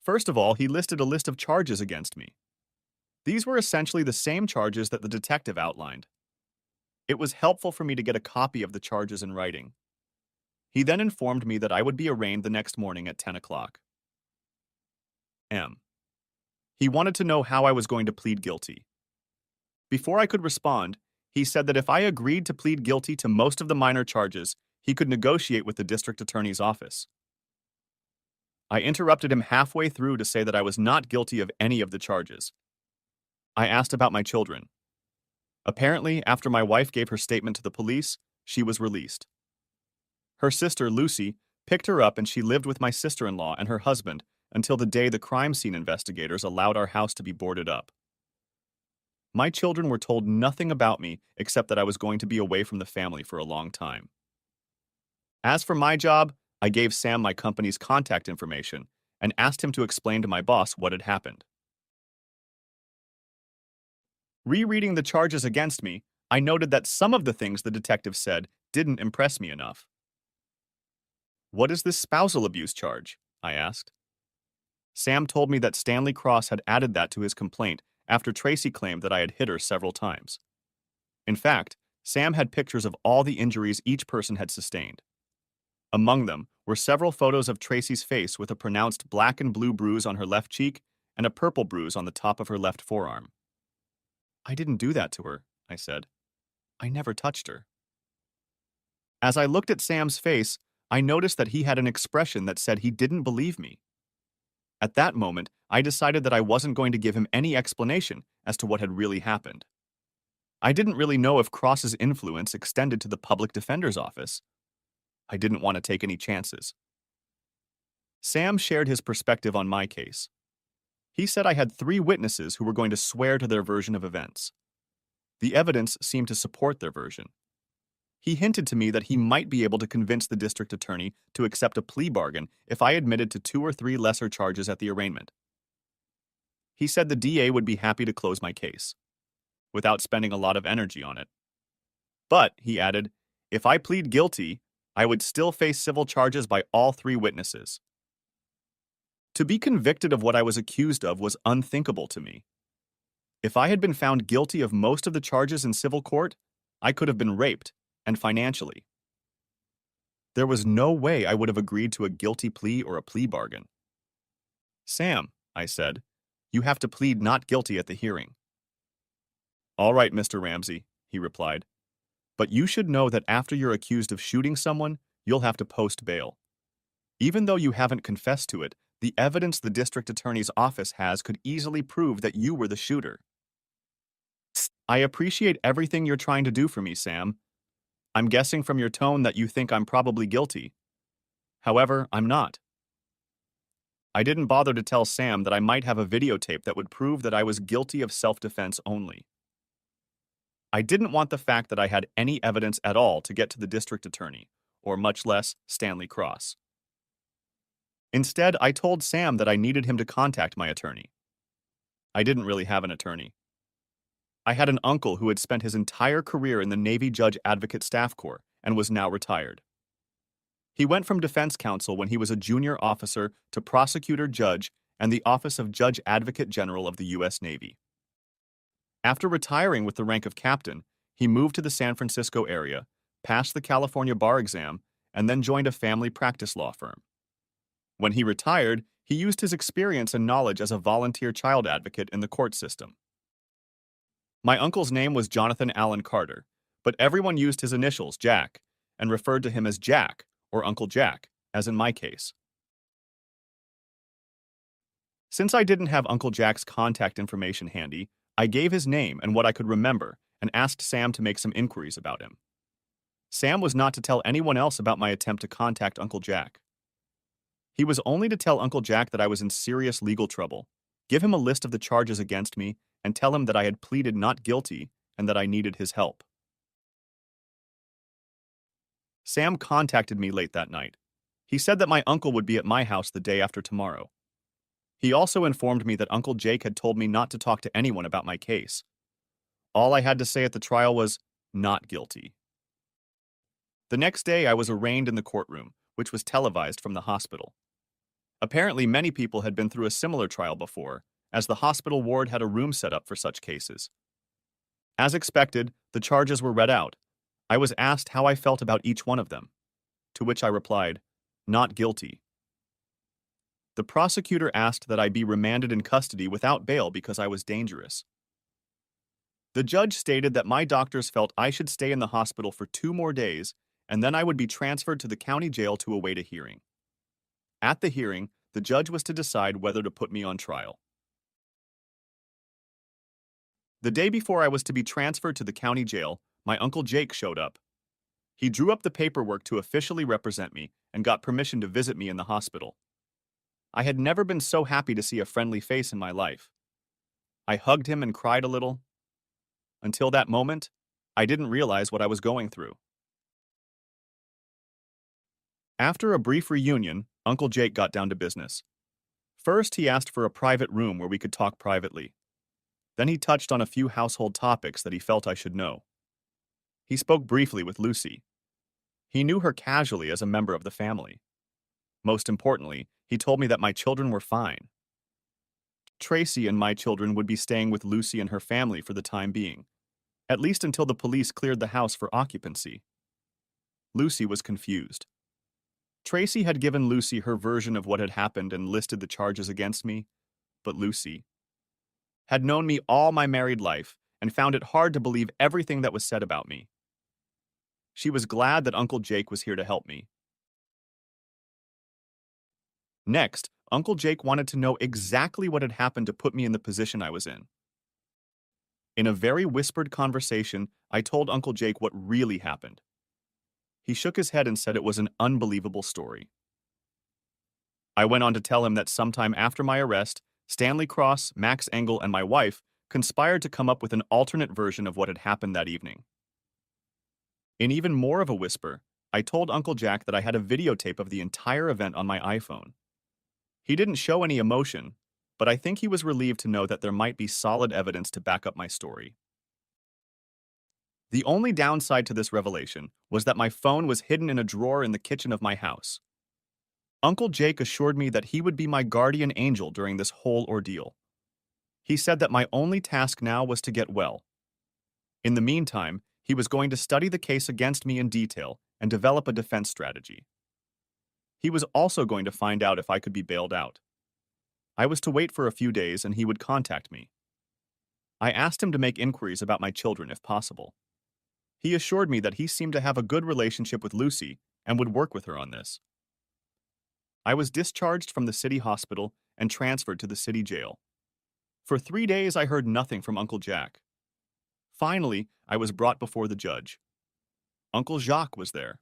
First of all, he listed a list of charges against me. These were essentially the same charges that the detective outlined. It was helpful for me to get a copy of the charges in writing. He then informed me that I would be arraigned the next morning at 10 o'clock. He wanted to know how I was going to plead guilty. Before I could respond, he said that if I agreed to plead guilty to most of the minor charges, he could negotiate with the district attorney's office. I interrupted him halfway through to say that I was not guilty of any of the charges. I asked about my children. Apparently, after my wife gave her statement to the police, she was released. Her sister, Lucy, picked her up and she lived with my sister-in-law and her husband until the day the crime scene investigators allowed our house to be boarded up. My children were told nothing about me except that I was going to be away from the family for a long time. As for my job, I gave Sam my company's contact information and asked him to explain to my boss what had happened. Rereading the charges against me, I noted that some of the things the detective said didn't impress me enough. "What is this spousal abuse charge?" I asked. Sam told me that Stanley Cross had added that to his complaint after Tracy claimed that I had hit her several times. In fact, Sam had pictures of all the injuries each person had sustained. Among them were several photos of Tracy's face with a pronounced black and blue bruise on her left cheek and a purple bruise on the top of her left forearm. "I didn't do that to her," I said. "I never touched her." As I looked at Sam's face, I noticed that he had an expression that said he didn't believe me. At that moment, I decided that I wasn't going to give him any explanation as to what had really happened. I didn't really know if Cross's influence extended to the public defender's office. I didn't want to take any chances. Sam shared his perspective on my case. He said I had 3 witnesses who were going to swear to their version of events. The evidence seemed to support their version. He hinted to me that he might be able to convince the district attorney to accept a plea bargain if I admitted to 2 or 3 lesser charges at the arraignment. He said the DA would be happy to close my case, without spending a lot of energy on it. But, he added, if I plead guilty, I would still face civil charges by all 3 witnesses. To be convicted of what I was accused of was unthinkable to me. If I had been found guilty of most of the charges in civil court, I could have been raped, and financially. There was no way I would have agreed to a guilty plea or a plea bargain. "Sam," I said, "you have to plead not guilty at the hearing." "All right, Mr. Ramsey," he replied, "but you should know that after you're accused of shooting someone, you'll have to post bail. Even though you haven't confessed to it, the evidence the district attorney's office has could easily prove that you were the shooter." "I appreciate everything you're trying to do for me, Sam. I'm guessing from your tone that you think I'm probably guilty. However, I'm not." I didn't bother to tell Sam that I might have a videotape that would prove that I was guilty of self-defense only. I didn't want the fact that I had any evidence at all to get to the district attorney, or much less Stanley Cross. Instead, I told Sam that I needed him to contact my attorney. I didn't really have an attorney. I had an uncle who had spent his entire career in the Navy Judge Advocate Staff Corps and was now retired. He went from defense counsel when he was a junior officer to prosecutor judge and the office of Judge Advocate General of the U.S. Navy. After retiring with the rank of captain, he moved to the San Francisco area, passed the California bar exam, and then joined a family practice law firm. When he retired, he used his experience and knowledge as a volunteer child advocate in the court system. My uncle's name was Jonathan Allen Carter, but everyone used his initials, Jack, and referred to him as Jack, or Uncle Jack, as in my case. Since I didn't have Uncle Jack's contact information handy, I gave his name and what I could remember and asked Sam to make some inquiries about him. Sam was not to tell anyone else about my attempt to contact Uncle Jack. He was only to tell Uncle Jack that I was in serious legal trouble, give him a list of the charges against me, and tell him that I had pleaded not guilty and that I needed his help. Sam contacted me late that night. He said that my uncle would be at my house the day after tomorrow. He also informed me that Uncle Jake had told me not to talk to anyone about my case. All I had to say at the trial was, not guilty. The next day, I was arraigned in the courtroom, which was televised from the hospital. Apparently, many people had been through a similar trial before, as the hospital ward had a room set up for such cases. As expected, the charges were read out. I was asked how I felt about each one of them, to which I replied, not guilty. The prosecutor asked that I be remanded in custody without bail because I was dangerous. The judge stated that my doctors felt I should stay in the hospital for 2 more days, and then I would be transferred to the county jail to await a hearing. At the hearing, the judge was to decide whether to put me on trial. The day before I was to be transferred to the county jail, my Uncle Jake showed up. He drew up the paperwork to officially represent me and got permission to visit me in the hospital. I had never been so happy to see a friendly face in my life. I hugged him and cried a little. Until that moment, I didn't realize what I was going through. After a brief reunion, Uncle Jake got down to business. First, he asked for a private room where we could talk privately. Then he touched on a few household topics that he felt I should know. He spoke briefly with Lucy. He knew her casually as a member of the family. Most importantly, he told me that my children were fine. Tracy and my children would be staying with Lucy and her family for the time being, at least until the police cleared the house for occupancy. Lucy was confused. Tracy had given Lucy her version of what had happened and listed the charges against me, but Lucy had known me all my married life and found it hard to believe everything that was said about me. She was glad that Uncle Jake was here to help me. Next, Uncle Jake wanted to know exactly what had happened to put me in the position I was in. In a very whispered conversation, I told Uncle Jake what really happened. He shook his head and said it was an unbelievable story. I went on to tell him that sometime after my arrest, Stanley Cross, Max Engel, and my wife conspired to come up with an alternate version of what had happened that evening. In even more of a whisper, I told Uncle Jack that I had a videotape of the entire event on my iPhone. He didn't show any emotion, but I think he was relieved to know that there might be solid evidence to back up my story. The only downside to this revelation was that my phone was hidden in a drawer in the kitchen of my house. Uncle Jake assured me that he would be my guardian angel during this whole ordeal. He said that my only task now was to get well. In the meantime, he was going to study the case against me in detail and develop a defense strategy. He was also going to find out if I could be bailed out. I was to wait for a few days and he would contact me. I asked him to make inquiries about my children if possible. He assured me that he seemed to have a good relationship with Lucy and would work with her on this. I was discharged from the city hospital and transferred to the city jail. For 3 days, I heard nothing from Uncle Jack. Finally, I was brought before the judge. Uncle Jacques was there.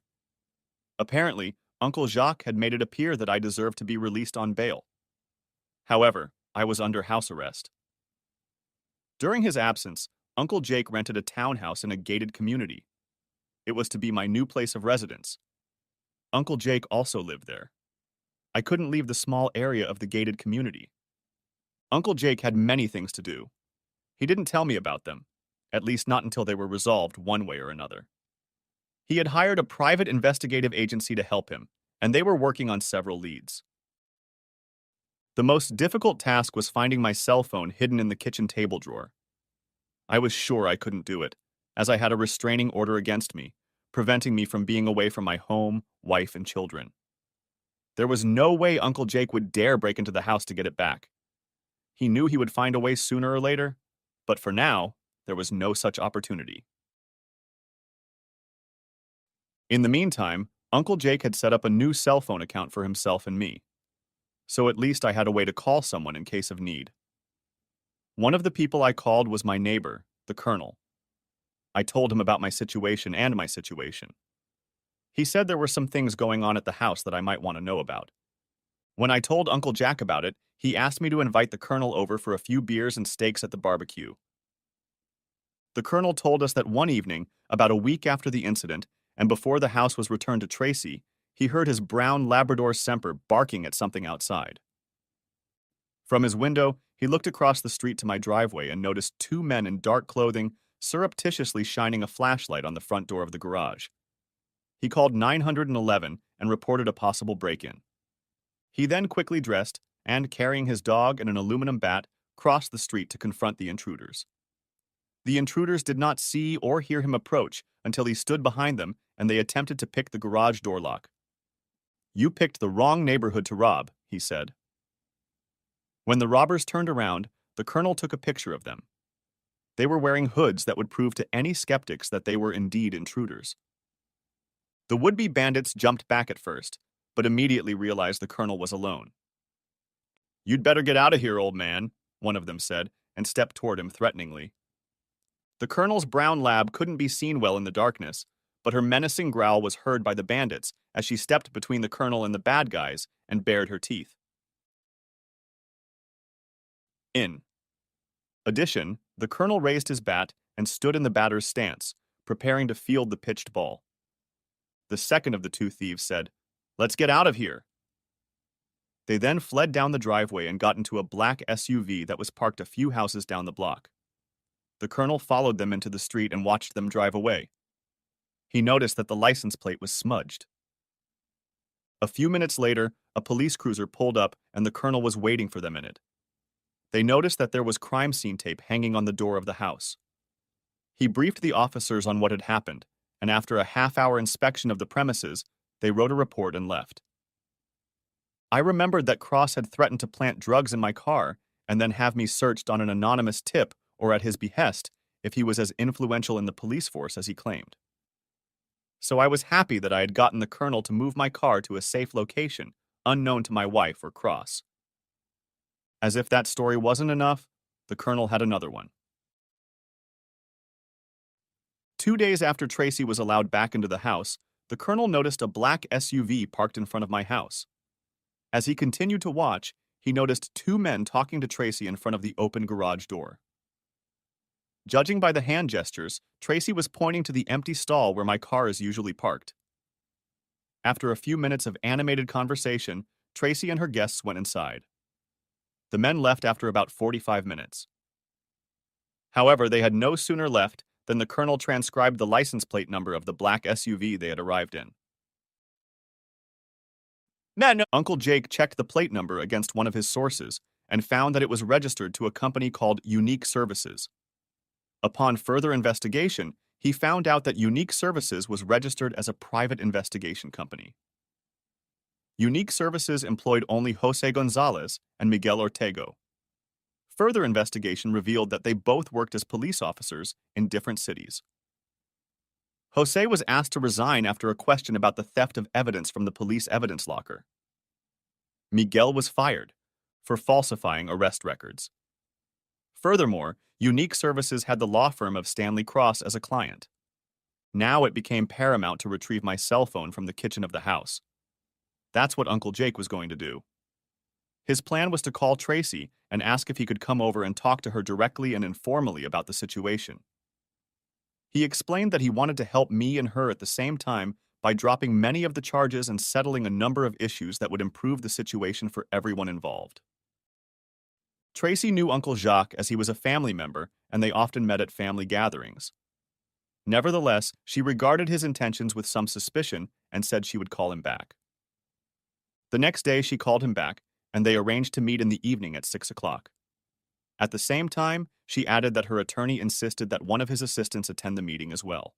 Apparently, Uncle Jacques had made it appear that I deserved to be released on bail. However, I was under house arrest. During his absence, Uncle Jake rented a townhouse in a gated community. It was to be my new place of residence. Uncle Jake also lived there. I couldn't leave the small area of the gated community. Uncle Jake had many things to do. He didn't tell me about them, at least not until they were resolved one way or another. He had hired a private investigative agency to help him, and they were working on several leads. The most difficult task was finding my cell phone hidden in the kitchen table drawer. I was sure I couldn't do it, as I had a restraining order against me, preventing me from being away from my home, wife, and children. There was no way Uncle Jake would dare break into the house to get it back. He knew he would find a way sooner or later, but for now, there was no such opportunity. In the meantime, Uncle Jake had set up a new cell phone account for himself and me, so at least I had a way to call someone in case of need. One of the people I called was my neighbor, the Colonel. I told him about my situation and my situation. He said there were some things going on at the house that I might want to know about. When I told Uncle Jack about it, he asked me to invite the Colonel over for a few beers and steaks at the barbecue. The Colonel told us that one evening, about a week after the incident, and before the house was returned to Tracy, he heard his brown Labrador Semper barking at something outside. From his window, he looked across the street to my driveway and noticed two men in dark clothing surreptitiously shining a flashlight on the front door of the garage. He called 911 and reported a possible break-in. He then quickly dressed and, carrying his dog and an aluminum bat, crossed the street to confront the intruders. The intruders did not see or hear him approach until he stood behind them and they attempted to pick the garage door lock. "You picked the wrong neighborhood to rob," he said. When the robbers turned around, the Colonel took a picture of them. They were wearing hoods that would prove to any skeptics that they were indeed intruders. The would-be bandits jumped back at first, but immediately realized the Colonel was alone. "You'd better get out of here, old man," one of them said, and stepped toward him threateningly. The Colonel's brown lab couldn't be seen well in the darkness, but her menacing growl was heard by the bandits as she stepped between the Colonel and the bad guys and bared her teeth. In addition, the Colonel raised his bat and stood in the batter's stance, preparing to field the pitched ball. The second of the two thieves said, "Let's get out of here." They then fled down the driveway and got into a black SUV that was parked a few houses down the block. The Colonel followed them into the street and watched them drive away. He noticed that the license plate was smudged. A few minutes later, a police cruiser pulled up and the Colonel was waiting for them in it. They noticed that there was crime scene tape hanging on the door of the house. He briefed the officers on what had happened, and after a half-hour inspection of the premises, they wrote a report and left. I remembered that Cross had threatened to plant drugs in my car and then have me searched on an anonymous tip or at his behest if he was as influential in the police force as he claimed. So I was happy that I had gotten the Colonel to move my car to a safe location, unknown to my wife or Cross. As if that story wasn't enough, the Colonel had another one. 2 days after Tracy was allowed back into the house, the Colonel noticed a black SUV parked in front of my house. As he continued to watch, he noticed two men talking to Tracy in front of the open garage door. Judging by the hand gestures, Tracy was pointing to the empty stall where my car is usually parked. After a few minutes of animated conversation, Tracy and her guests went inside. The men left after about 45 minutes. However, they had no sooner left than the Colonel transcribed the license plate number of the black SUV they had arrived in. Uncle Jake checked the plate number against one of his sources and found that it was registered to a company called Unique Services. Upon further investigation, he found out that Unique Services was registered as a private investigation company. Unique Services employed only Jose Gonzalez and Miguel Ortego. Further investigation revealed that they both worked as police officers in different cities. Jose was asked to resign after a question about the theft of evidence from the police evidence locker. Miguel was fired for falsifying arrest records. Furthermore, Unique Services had the law firm of Stanley Cross as a client. Now it became paramount to retrieve my cell phone from the kitchen of the house. That's what Uncle Jake was going to do. His plan was to call Tracy and ask if he could come over and talk to her directly and informally about the situation. He explained that he wanted to help me and her at the same time by dropping many of the charges and settling a number of issues that would improve the situation for everyone involved. Tracy knew Uncle Jacques as he was a family member, and they often met at family gatherings. Nevertheless, she regarded his intentions with some suspicion and said she would call him back. The next day, she called him back, and they arranged to meet in the evening at 6 o'clock. At the same time, she added that her attorney insisted that one of his assistants attend the meeting as well.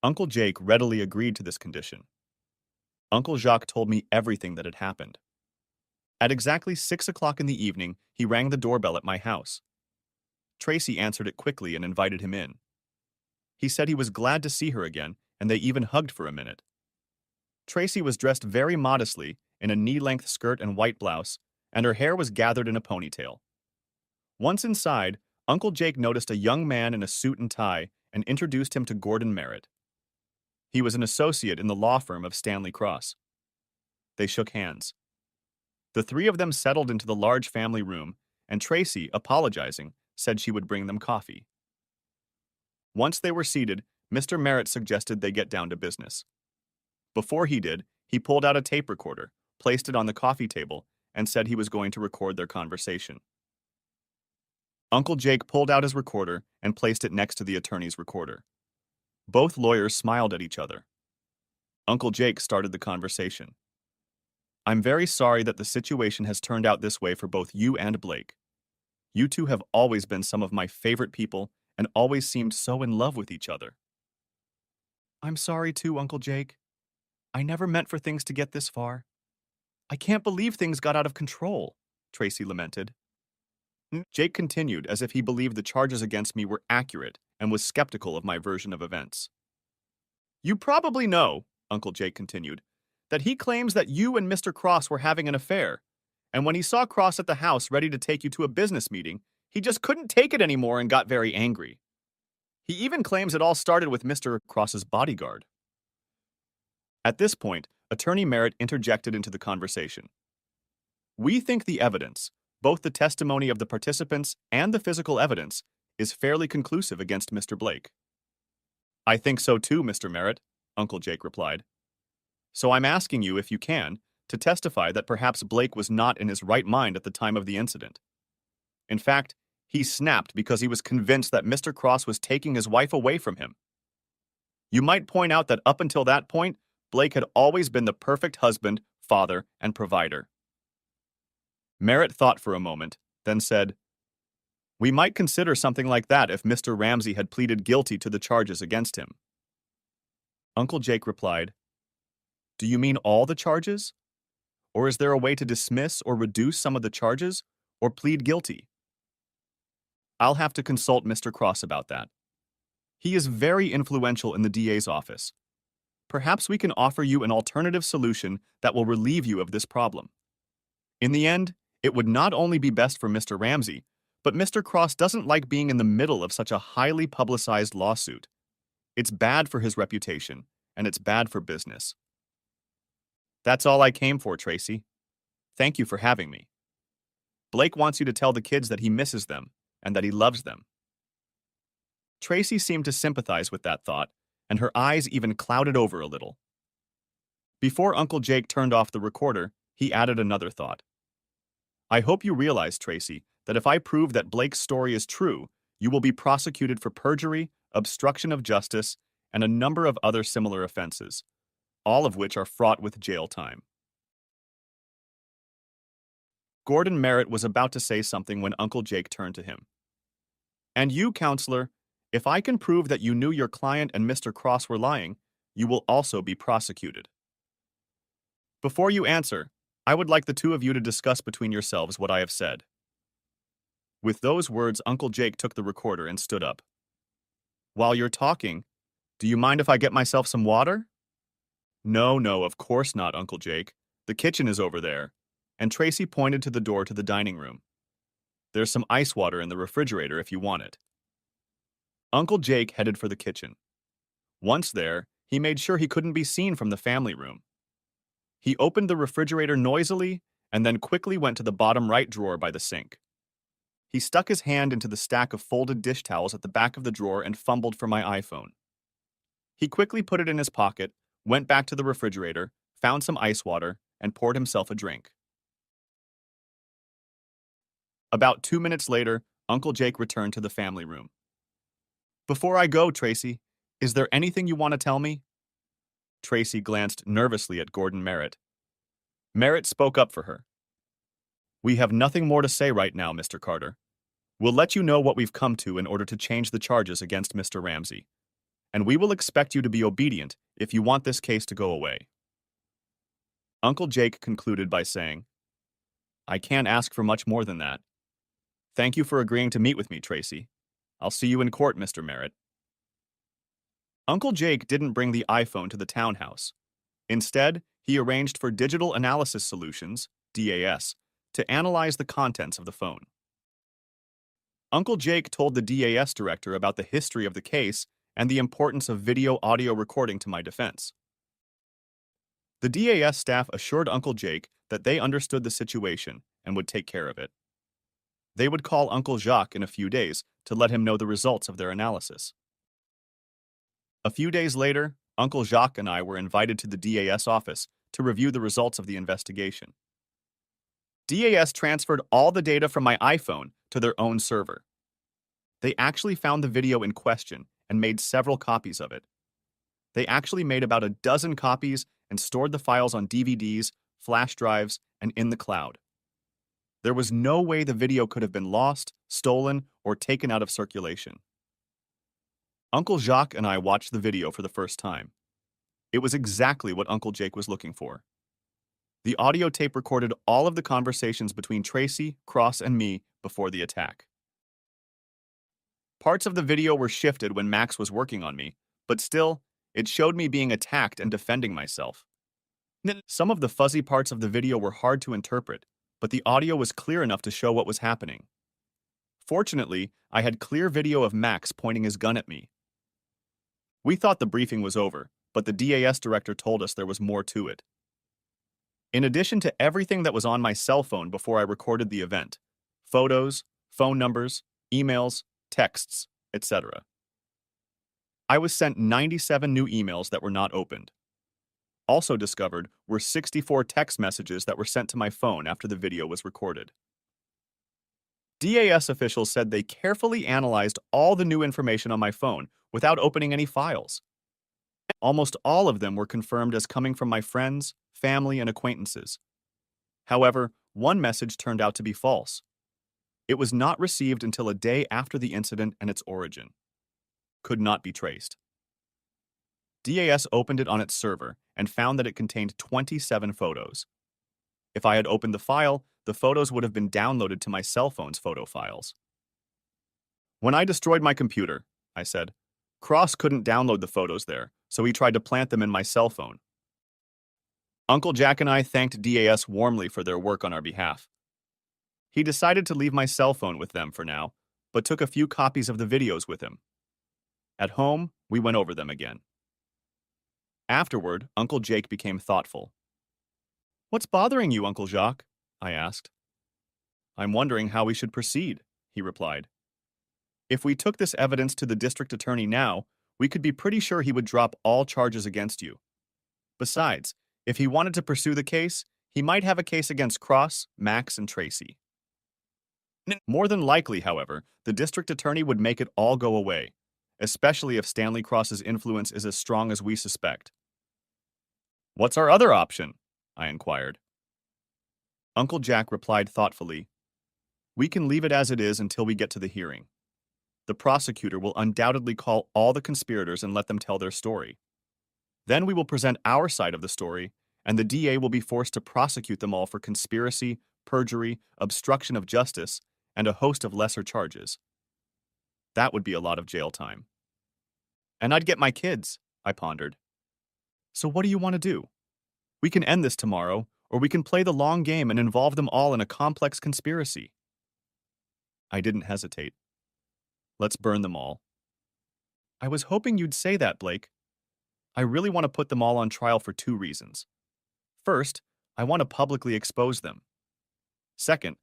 Uncle Jake readily agreed to this condition. Uncle Jacques told me everything that had happened. At exactly 6 o'clock in the evening, he rang the doorbell at my house. Tracy answered it quickly and invited him in. He said he was glad to see her again, and they even hugged for a minute. Tracy was dressed very modestly in a knee-length skirt and white blouse, and her hair was gathered in a ponytail. Once inside, Uncle Jake noticed a young man in a suit and tie and introduced him to Gordon Merritt. He was an associate in the law firm of Stanley Cross. They shook hands. The three of them settled into the large family room, and Tracy, apologizing, said she would bring them coffee. Once they were seated, Mr. Merritt suggested they get down to business. Before he did, he pulled out a tape recorder, placed it on the coffee table, and said he was going to record their conversation. Uncle Jake pulled out his recorder and placed it next to the attorney's recorder. Both lawyers smiled at each other. Uncle Jake started the conversation. "I'm very sorry that the situation has turned out this way for both you and Blake. You two have always been some of my favorite people and always seemed so in love with each other." "I'm sorry too, Uncle Jake. I never meant for things to get this far. I can't believe things got out of control," Tracy lamented. Jake continued as if he believed the charges against me were accurate and was skeptical of my version of events. "You probably know," Uncle Jake continued, "that he claims that you and Mr. Cross were having an affair, and when he saw Cross at the house ready to take you to a business meeting, he just couldn't take it anymore and got very angry. He even claims it all started with Mr. Cross's bodyguard." At this point, Attorney Merritt interjected into the conversation. "We think the evidence, both the testimony of the participants and the physical evidence, is fairly conclusive against Mr. Blake." "I think so too, Mr. Merritt," Uncle Jake replied. "So I'm asking you, if you can, to testify that perhaps Blake was not in his right mind at the time of the incident. In fact, he snapped because he was convinced that Mr. Cross was taking his wife away from him. You might point out that up until that point, Blake had always been the perfect husband, father, and provider." Merritt thought for a moment, then said, "We might consider something like that if Mr. Ramsey had pleaded guilty to the charges against him." Uncle Jake replied, "Do you mean all the charges? Or is there a way to dismiss or reduce some of the charges, or plead guilty?" "I'll have to consult Mr. Cross about that. He is very influential in the DA's office. Perhaps we can offer you an alternative solution that will relieve you of this problem. In the end, it would not only be best for Mr. Ramsey, but Mr. Cross doesn't like being in the middle of such a highly publicized lawsuit. It's bad for his reputation, and it's bad for business." "That's all I came for, Tracy. Thank you for having me. Blake wants you to tell the kids that he misses them and that he loves them." Tracy seemed to sympathize with that thought, and her eyes even clouded over a little. Before Uncle Jake turned off the recorder, he added another thought. "I hope you realize, Tracy, that if I prove that Blake's story is true, you will be prosecuted for perjury, obstruction of justice, and a number of other similar offenses, all of which are fraught with jail time." Gordon Merritt was about to say something when Uncle Jake turned to him. "And you, counselor, if I can prove that you knew your client and Mr. Cross were lying, you will also be prosecuted. Before you answer, I would like the two of you to discuss between yourselves what I have said." With those words, Uncle Jake took the recorder and stood up. "While you're talking, do you mind if I get myself some water?" "No, no, of course not, Uncle Jake. The kitchen is over there." And Tracy pointed to the door to the dining room. "There's some ice water in the refrigerator if you want it." Uncle Jake headed for the kitchen. Once there, he made sure he couldn't be seen from the family room. He opened the refrigerator noisily and then quickly went to the bottom right drawer by the sink. He stuck his hand into the stack of folded dish towels at the back of the drawer and fumbled for my iPhone. He quickly put it in his pocket, went back to the refrigerator, found some ice water, and poured himself a drink. About 2 minutes later, Uncle Jake returned to the family room. "Before I go, Tracy, is there anything you want to tell me?" Tracy glanced nervously at Gordon Merritt. Merritt spoke up for her. "We have nothing more to say right now, Mr. Carter. We'll let you know what we've come to in order to change the charges against Mr. Ramsey. And we will expect you to be obedient if you want this case to go away." Uncle Jake concluded by saying, "I can't ask for much more than that. Thank you for agreeing to meet with me, Tracy. I'll see you in court, Mr. Merritt." Uncle Jake didn't bring the iPhone to the townhouse. Instead, he arranged for Digital Analysis Solutions, DAS, to analyze the contents of the phone. Uncle Jake told the DAS director about the history of the case and the importance of video-audio recording to my defense. The DAS staff assured Uncle Jake that they understood the situation and would take care of it. They would call Uncle Jacques in a few days to let him know the results of their analysis. A few days later, Uncle Jacques and I were invited to the DAS office to review the results of the investigation. DAS transferred all the data from my iPhone to their own server. They actually found the video in question and made several copies of it. They actually made about a dozen copies and stored the files on DVDs, flash drives, and in the cloud. There was no way the video could have been lost, stolen, or taken out of circulation. Uncle Jacques and I watched the video for the first time. It was exactly what Uncle Jake was looking for. The audio tape recorded all of the conversations between Tracy, Cross, and me before the attack. Parts of the video were shifted when Max was working on me, but still, it showed me being attacked and defending myself. Some of the fuzzy parts of the video were hard to interpret, but the audio was clear enough to show what was happening. Fortunately, I had clear video of Max pointing his gun at me. We thought the briefing was over, but the DAS director told us there was more to it. In addition to everything that was on my cell phone before I recorded the event, photos, phone numbers, emails, texts, etc., I was sent 97 new emails that were not opened. Also discovered were 64 text messages that were sent to my phone after the video was recorded. DAS officials said they carefully analyzed all the new information on my phone without opening any files. Almost all of them were confirmed as coming from my friends, family, and acquaintances. However, one message turned out to be false. It was not received until a day after the incident and its origin. Could not be traced. DAS opened it on its server and found that it contained 27 photos. If I had opened the file, the photos would have been downloaded to my cell phone's photo files. When I destroyed my computer, I said, Cross couldn't download the photos there, so he tried to plant them in my cell phone. Uncle Jack and I thanked DAS warmly for their work on our behalf. He decided to leave my cell phone with them for now, but took a few copies of the videos with him. At home, we went over them again. Afterward, Uncle Jake became thoughtful. "What's bothering you, Uncle Jacques?" I asked. "I'm wondering how we should proceed," he replied. "If we took this evidence to the district attorney now, we could be pretty sure he would drop all charges against you. Besides, if he wanted to pursue the case, he might have a case against Cross, Max, and Tracy. More than likely, however, the district attorney would make it all go away, especially if Stanley Cross's influence is as strong as we suspect." "What's our other option?" I inquired. Uncle Jack replied thoughtfully, "We can leave it as it is until we get to the hearing. The prosecutor will undoubtedly call all the conspirators and let them tell their story. Then we will present our side of the story, and the DA will be forced to prosecute them all for conspiracy, perjury, obstruction of justice, and a host of lesser charges. That would be a lot of jail time. And I'd get my kids," I pondered. "So what do you want to do? We can end this tomorrow, or we can play the long game and involve them all in a complex conspiracy." I didn't hesitate. "Let's burn them all." "I was hoping you'd say that, Blake. I really want to put them all on trial for 2 reasons. First, I want to publicly expose them. Second,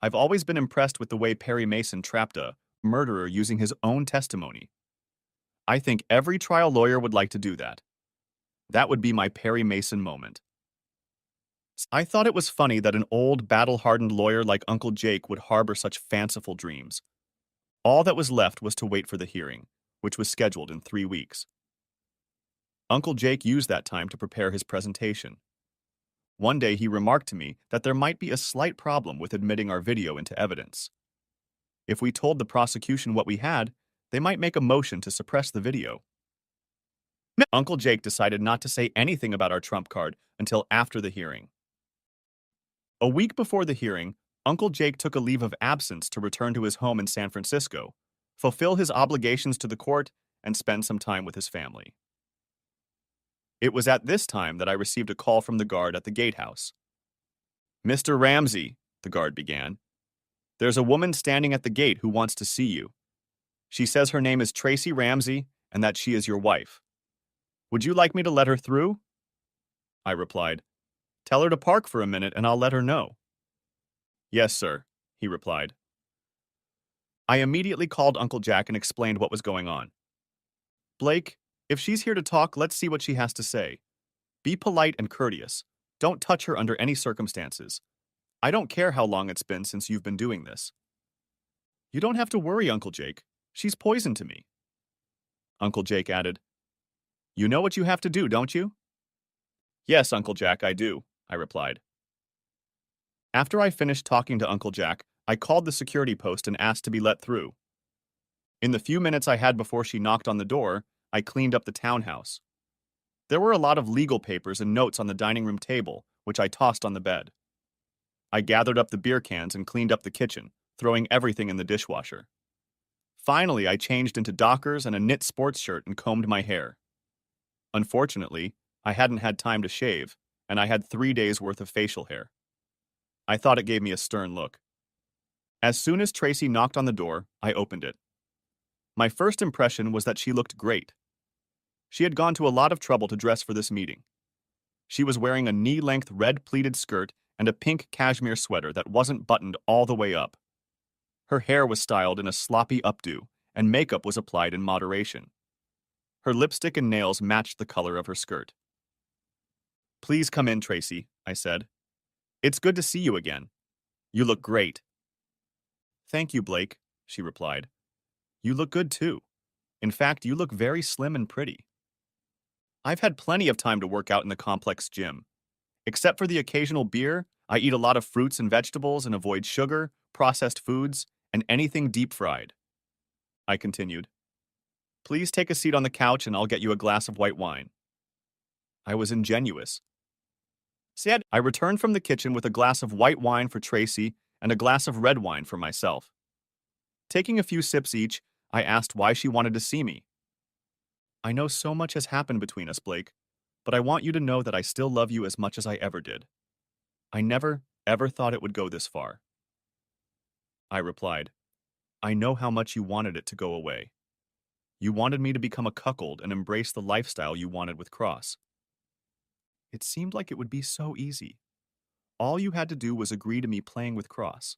I've always been impressed with the way Perry Mason trapped a murderer using his own testimony. I think every trial lawyer would like to do that. That would be my Perry Mason moment." I thought it was funny that an old, battle-hardened lawyer like Uncle Jake would harbor such fanciful dreams. All that was left was to wait for the hearing, which was scheduled in 3 weeks. Uncle Jake used that time to prepare his presentation. One day he remarked to me that there might be a slight problem with admitting our video into evidence. If we told the prosecution what we had, they might make a motion to suppress the video. Uncle Jake decided not to say anything about our trump card until after the hearing. A week before the hearing, Uncle Jake took a leave of absence to return to his home in San Francisco, fulfill his obligations to the court, and spend some time with his family. It was at this time that I received a call from the guard at the gatehouse. "Mr. Ramsey," the guard began, "there's a woman standing at the gate who wants to see you. She says her name is Tracy Ramsey, and that she is your wife. Would you like me to let her through? I replied. Tell her to park for a minute and I'll let her know. Yes, sir, he replied. I immediately called Uncle Jack and explained what was going on. Blake, if she's here to talk, let's see what she has to say. Be polite and courteous. Don't touch her under any circumstances. I don't care how long it's been since you've been doing this. You don't have to worry, Uncle Jake. She's poison to me. Uncle Jake added, You know what you have to do, don't you? Yes, Uncle Jack, I do, I replied. After I finished talking to Uncle Jack, I called the security post and asked to be let through. In the few minutes I had before she knocked on the door, I cleaned up the townhouse. There were a lot of legal papers and notes on the dining room table, which I tossed on the bed. I gathered up the beer cans and cleaned up the kitchen, throwing everything in the dishwasher. Finally, I changed into Dockers and a knit sports shirt and combed my hair. Unfortunately, I hadn't had time to shave, and I had 3 days' worth of facial hair. I thought it gave me a stern look. As soon as Tracy knocked on the door, I opened it. My first impression was that she looked great. She had gone to a lot of trouble to dress for this meeting. She was wearing a knee-length red pleated skirt and a pink cashmere sweater that wasn't buttoned all the way up. Her hair was styled in a sloppy updo, and makeup was applied in moderation. Her lipstick and nails matched the color of her skirt. Please come in, Tracy, I said. It's good to see you again. You look great. Thank you, Blake, she replied. You look good too. In fact, you look very slim and pretty. I've had plenty of time to work out in the complex gym. Except for the occasional beer, I eat a lot of fruits and vegetables and avoid sugar, processed foods, and anything deep fried. I continued. Please take a seat on the couch and I'll get you a glass of white wine. I was ingenuous. Said I returned from the kitchen with a glass of white wine for Tracy and a glass of red wine for myself. Taking a few sips each, I asked why she wanted to see me. I know so much has happened between us, Blake, but I want you to know that I still love you as much as I ever did. I never, ever thought it would go this far. I replied, I know how much you wanted it to go away. You wanted me to become a cuckold and embrace the lifestyle you wanted with Cross. It seemed like it would be so easy. All you had to do was agree to me playing with Cross.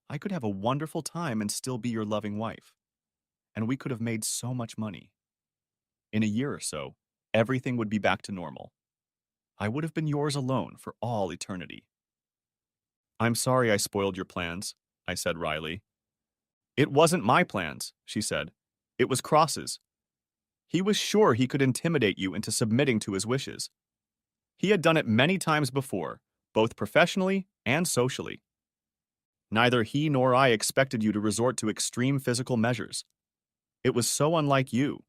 I could have a wonderful time and still be your loving wife. And we could have made so much money. In a year or so, everything would be back to normal. I would have been yours alone for all eternity. I'm sorry I spoiled your plans, I said wryly. It wasn't my plans, she said. It was Cross's. He was sure he could intimidate you into submitting to his wishes. He had done it many times before, both professionally and socially. Neither he nor I expected you to resort to extreme physical measures. It was so unlike you.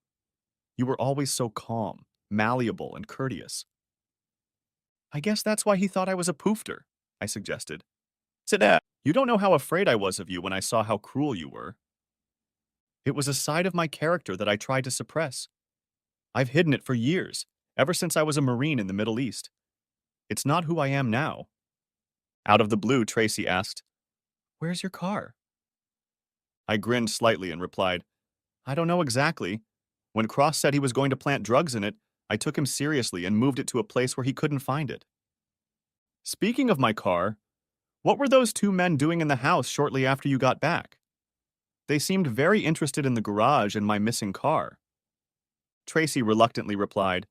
You were always so calm, malleable, and courteous. I guess that's why he thought I was a poofter, I suggested. Sit down. You don't know how afraid I was of you when I saw how cruel you were. It was a side of my character that I tried to suppress. I've hidden it for years, ever since I was a Marine in the Middle East. It's not who I am now. Out of the blue, Tracy asked, Where's your car? I grinned slightly and replied, I don't know exactly. When Cross said he was going to plant drugs in it, I took him seriously and moved it to a place where he couldn't find it. Speaking of my car, what were those two men doing in the house shortly after you got back? They seemed very interested in the garage and my missing car. Tracy reluctantly replied,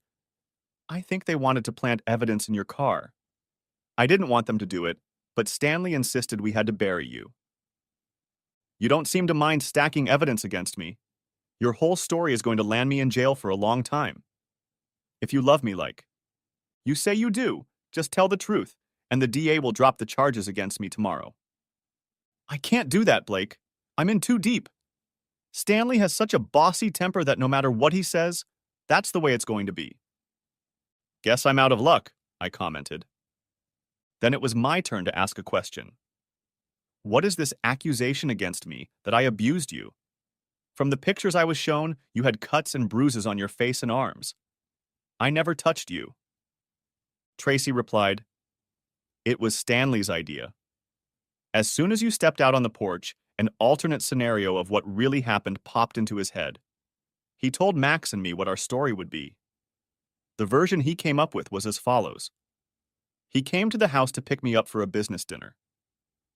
I think they wanted to plant evidence in your car. I didn't want them to do it, but Stanley insisted we had to bury you. You don't seem to mind stacking evidence against me. Your whole story is going to land me in jail for a long time. If you love me like you say you do, just tell the truth, and the DA will drop the charges against me tomorrow. I can't do that, Blake. I'm in too deep. Stanley has such a bossy temper that no matter what he says, that's the way it's going to be. Guess I'm out of luck, I commented. Then it was my turn to ask a question. What is this accusation against me that I abused you? From the pictures I was shown, you had cuts and bruises on your face and arms. I never touched you. Tracy replied, It was Stanley's idea. As soon as you stepped out on the porch, an alternate scenario of what really happened popped into his head. He told Max and me what our story would be. The version he came up with was as follows. He came to the house to pick me up for a business dinner.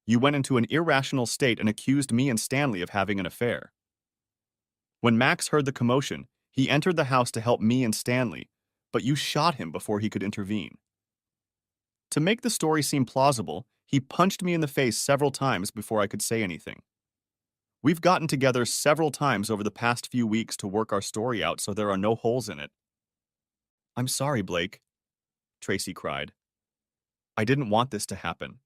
You went into an irrational state and accused me and Stanley of having an affair. When Max heard the commotion, he entered the house to help me and Stanley, but you shot him before he could intervene. To make the story seem plausible, he punched me in the face several times before I could say anything. We've gotten together several times over the past few weeks to work our story out so there are no holes in it. I'm sorry, Blake, Tracy cried. I didn't want this to happen.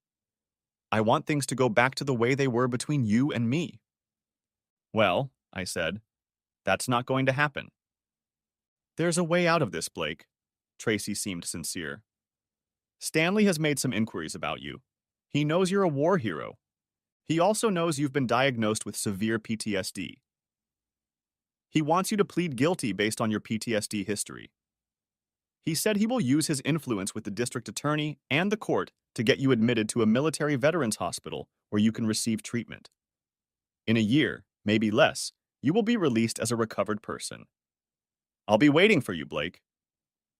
I want things to go back to the way they were between you and me. Well, I said, that's not going to happen. There's a way out of this, Blake. Tracy seemed sincere. Stanley has made some inquiries about you. He knows you're a war hero. He also knows you've been diagnosed with severe PTSD. He wants you to plead guilty based on your PTSD history. He said he will use his influence with the district attorney and the court to get you admitted to a military veterans hospital where you can receive treatment. In a year, maybe less, you will be released as a recovered person. I'll be waiting for you, Blake.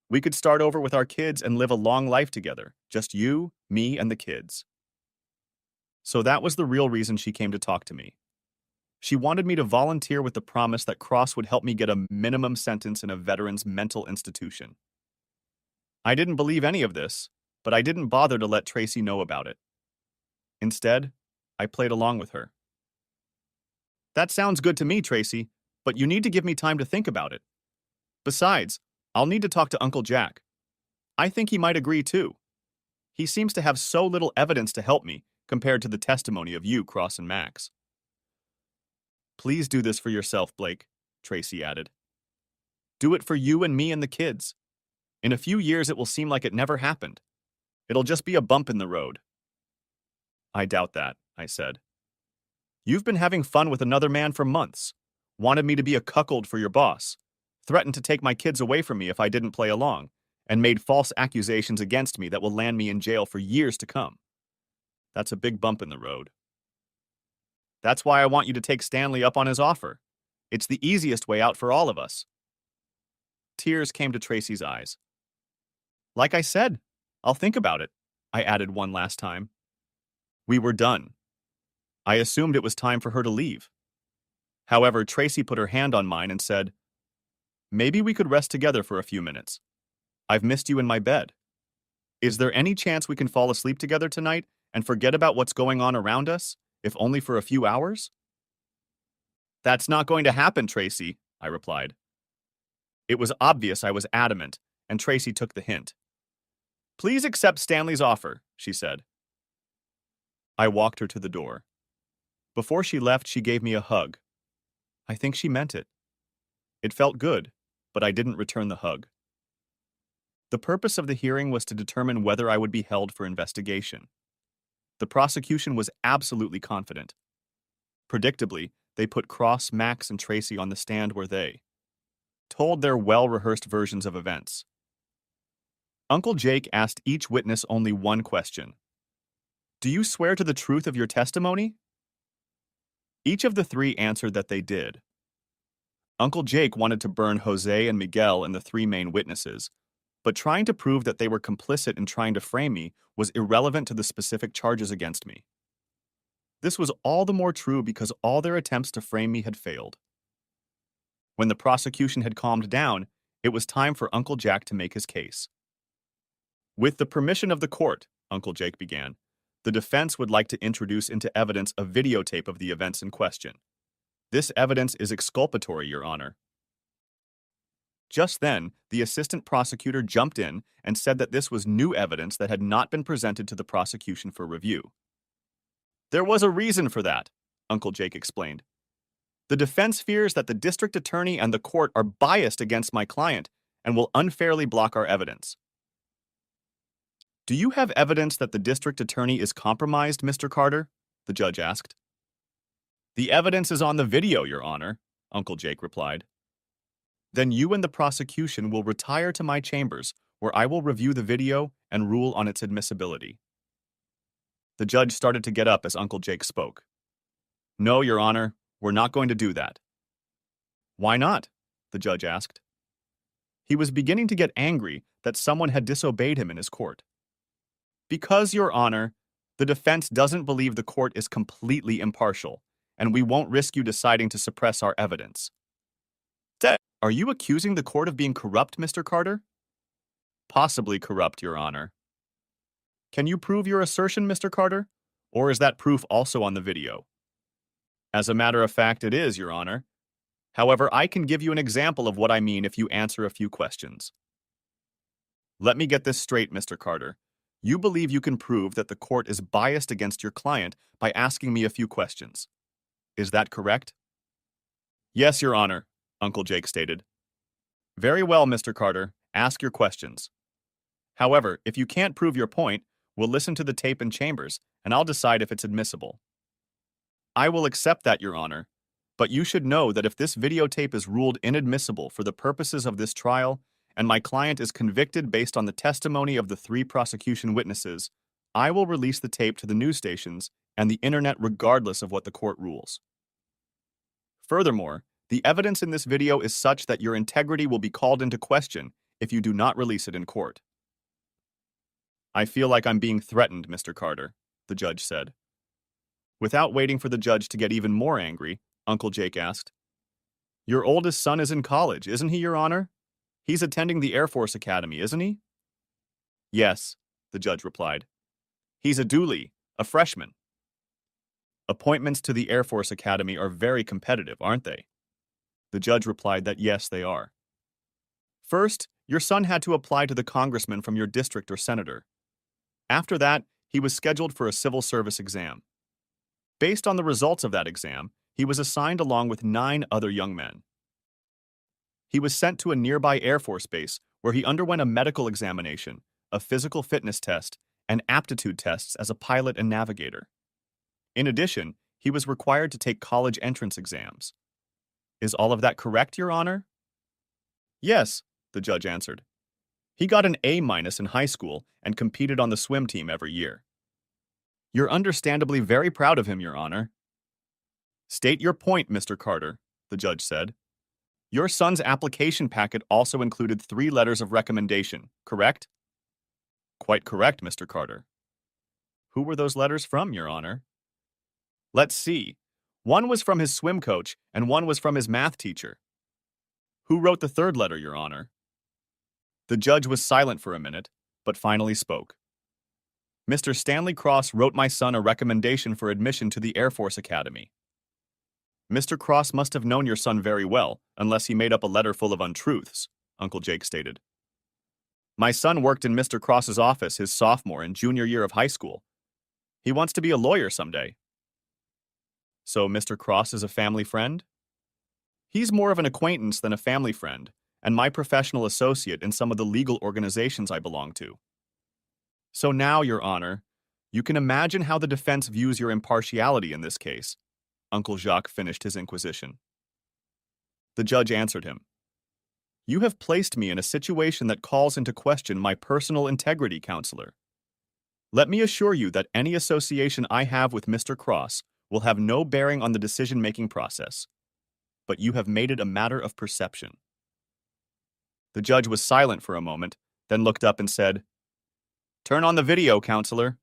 We could start over with our kids and live a long life together, just you, me, and the kids. So that was the real reason she came to talk to me. She wanted me to volunteer with the promise that Cross would help me get a minimum sentence in a veteran's mental institution. I didn't believe any of this, but I didn't bother to let Tracy know about it. Instead, I played along with her. That sounds good to me, Tracy, but you need to give me time to think about it. Besides, I'll need to talk to Uncle Jack. I think he might agree too. He seems to have so little evidence to help me compared to the testimony of you, Cross and Max. Please do this for yourself, Blake, Tracy added. Do it for you and me and the kids. In a few years, it will seem like it never happened. It'll just be a bump in the road. I doubt that, I said. You've been having fun with another man for months, wanted me to be a cuckold for your boss, threatened to take my kids away from me if I didn't play along, and made false accusations against me that will land me in jail for years to come. That's a big bump in the road. That's why I want you to take Stanley up on his offer. It's the easiest way out for all of us. Tears came to Tracy's eyes. Like I said, I'll think about it, I added one last time. We were done. I assumed it was time for her to leave. However, Tracy put her hand on mine and said, Maybe we could rest together for a few minutes. I've missed you in my bed. Is there any chance we can fall asleep together tonight and forget about what's going on around us, if only for a few hours? That's not going to happen, Tracy, I replied. It was obvious I was adamant, and Tracy took the hint. Please accept Stanley's offer, she said. I walked her to the door. Before she left, she gave me a hug. I think she meant it. It felt good, but I didn't return the hug. The purpose of the hearing was to determine whether I would be held for investigation. The prosecution was absolutely confident. Predictably, they put Cross, Max, and Tracy on the stand where they told their well-rehearsed versions of events. Uncle Jake asked each witness only one question. Do you swear to the truth of your testimony? Each of the three answered that they did. Uncle Jake wanted to burn Jose and Miguel and the three main witnesses, but trying to prove that they were complicit in trying to frame me was irrelevant to the specific charges against me. This was all the more true because all their attempts to frame me had failed. When the prosecution had calmed down, it was time for Uncle Jack to make his case. With the permission of the court, Uncle Jake began, the defense would like to introduce into evidence a videotape of the events in question. This evidence is exculpatory, Your Honor. Just then, the assistant prosecutor jumped in and said that this was new evidence that had not been presented to the prosecution for review. There was a reason for that, Uncle Jake explained. The defense fears that the district attorney and the court are biased against my client and will unfairly block our evidence. Do you have evidence that the district attorney is compromised, Mr. Carter? The judge asked. The evidence is on the video, Your Honor, Uncle Jake replied. Then you and the prosecution will retire to my chambers, where I will review the video and rule on its admissibility. The judge started to get up as Uncle Jake spoke. No, Your Honor, we're not going to do that. Why not? the judge asked. He was beginning to get angry that someone had disobeyed him in his court. Because, Your Honor, the defense doesn't believe the court is completely impartial, and we won't risk you deciding to suppress our evidence. Are you accusing the court of being corrupt, Mr. Carter? Possibly corrupt, Your Honor. Can you prove your assertion, Mr. Carter? Or is that proof also on the video? As a matter of fact, it is, Your Honor. However, I can give you an example of what I mean if you answer a few questions. Let me get this straight, Mr. Carter. You believe you can prove that the court is biased against your client by asking me a few questions. Is that correct? Yes, Your Honor, Uncle Jake stated. Very well, Mr. Carter. Ask your questions. However, if you can't prove your point, we'll listen to the tape in chambers, and I'll decide if it's admissible. I will accept that, Your Honor, but you should know that if this videotape is ruled inadmissible for the purposes of this trial, and my client is convicted based on the testimony of the 3 prosecution witnesses, I will release the tape to the news stations and the internet regardless of what the court rules. Furthermore, the evidence in this video is such that your integrity will be called into question if you do not release it in court. I feel like I'm being threatened, Mr. Carter, the judge said. Without waiting for the judge to get even more angry, Uncle Jake asked, Your oldest son is in college, isn't he, Your Honor? He's attending the Air Force Academy, isn't he? Yes, the judge replied. He's a dually, a freshman. Appointments to the Air Force Academy are very competitive, aren't they? The judge replied that yes, they are. First, your son had to apply to the congressman from your district or senator. After that, he was scheduled for a civil service exam. Based on the results of that exam, he was assigned along with 9 other young men. He was sent to a nearby Air Force base where he underwent a medical examination, a physical fitness test, and aptitude tests as a pilot and navigator. In addition, he was required to take college entrance exams. Is all of that correct, Your Honor? Yes, the judge answered. He got an A- in high school and competed on the swim team every year. You're understandably very proud of him, Your Honor. State your point, Mr. Carter, the judge said. Your son's application packet also included 3 letters of recommendation, correct? Quite correct, Mr. Carter. Who were those letters from, Your Honor? Let's see. One was from his swim coach and one was from his math teacher. Who wrote the 3rd letter, Your Honor? The judge was silent for a minute, but finally spoke. Mr. Stanley Cross wrote my son a recommendation for admission to the Air Force Academy. Mr. Cross must have known your son very well, unless he made up a letter full of untruths, Uncle Jake stated. My son worked in Mr. Cross's office his sophomore and junior year of high school. He wants to be a lawyer someday. So Mr. Cross is a family friend? He's more of an acquaintance than a family friend, and my professional associate in some of the legal organizations I belong to. So now, Your Honor, you can imagine how the defense views your impartiality in this case. Uncle Jacques finished his inquisition. The judge answered him. You have placed me in a situation that calls into question my personal integrity, counselor. Let me assure you that any association I have with Mr. Cross will have no bearing on the decision-making process, but you have made it a matter of perception. The judge was silent for a moment, then looked up and said, Turn on the video, counselor.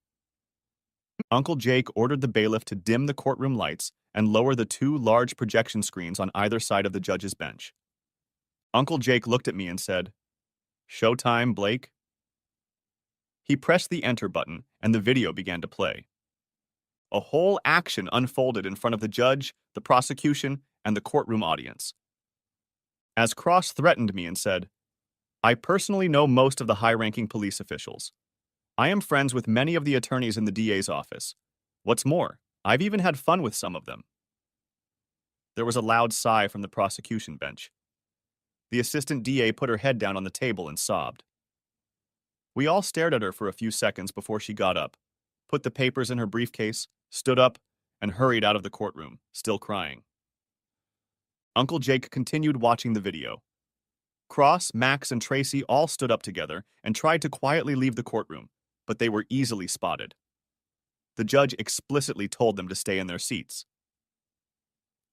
Uncle Jake ordered the bailiff to dim the courtroom lights and lower the 2 large projection screens on either side of the judge's bench. Uncle Jake looked at me and said, Showtime, Blake? He pressed the enter button and the video began to play. A whole action unfolded in front of the judge, the prosecution, and the courtroom audience. As Cross threatened me and said, I personally know most of the high-ranking police officials. I am friends with many of the attorneys in the DA's office. What's more, I've even had fun with some of them. There was a loud sigh from the prosecution bench. The assistant DA put her head down on the table and sobbed. We all stared at her for a few seconds before she got up, put the papers in her briefcase, stood up, and hurried out of the courtroom, still crying. Uncle Jake continued watching the video. Cross, Max, and Tracy all stood up together and tried to quietly leave the courtroom, but they were easily spotted. The judge explicitly told them to stay in their seats.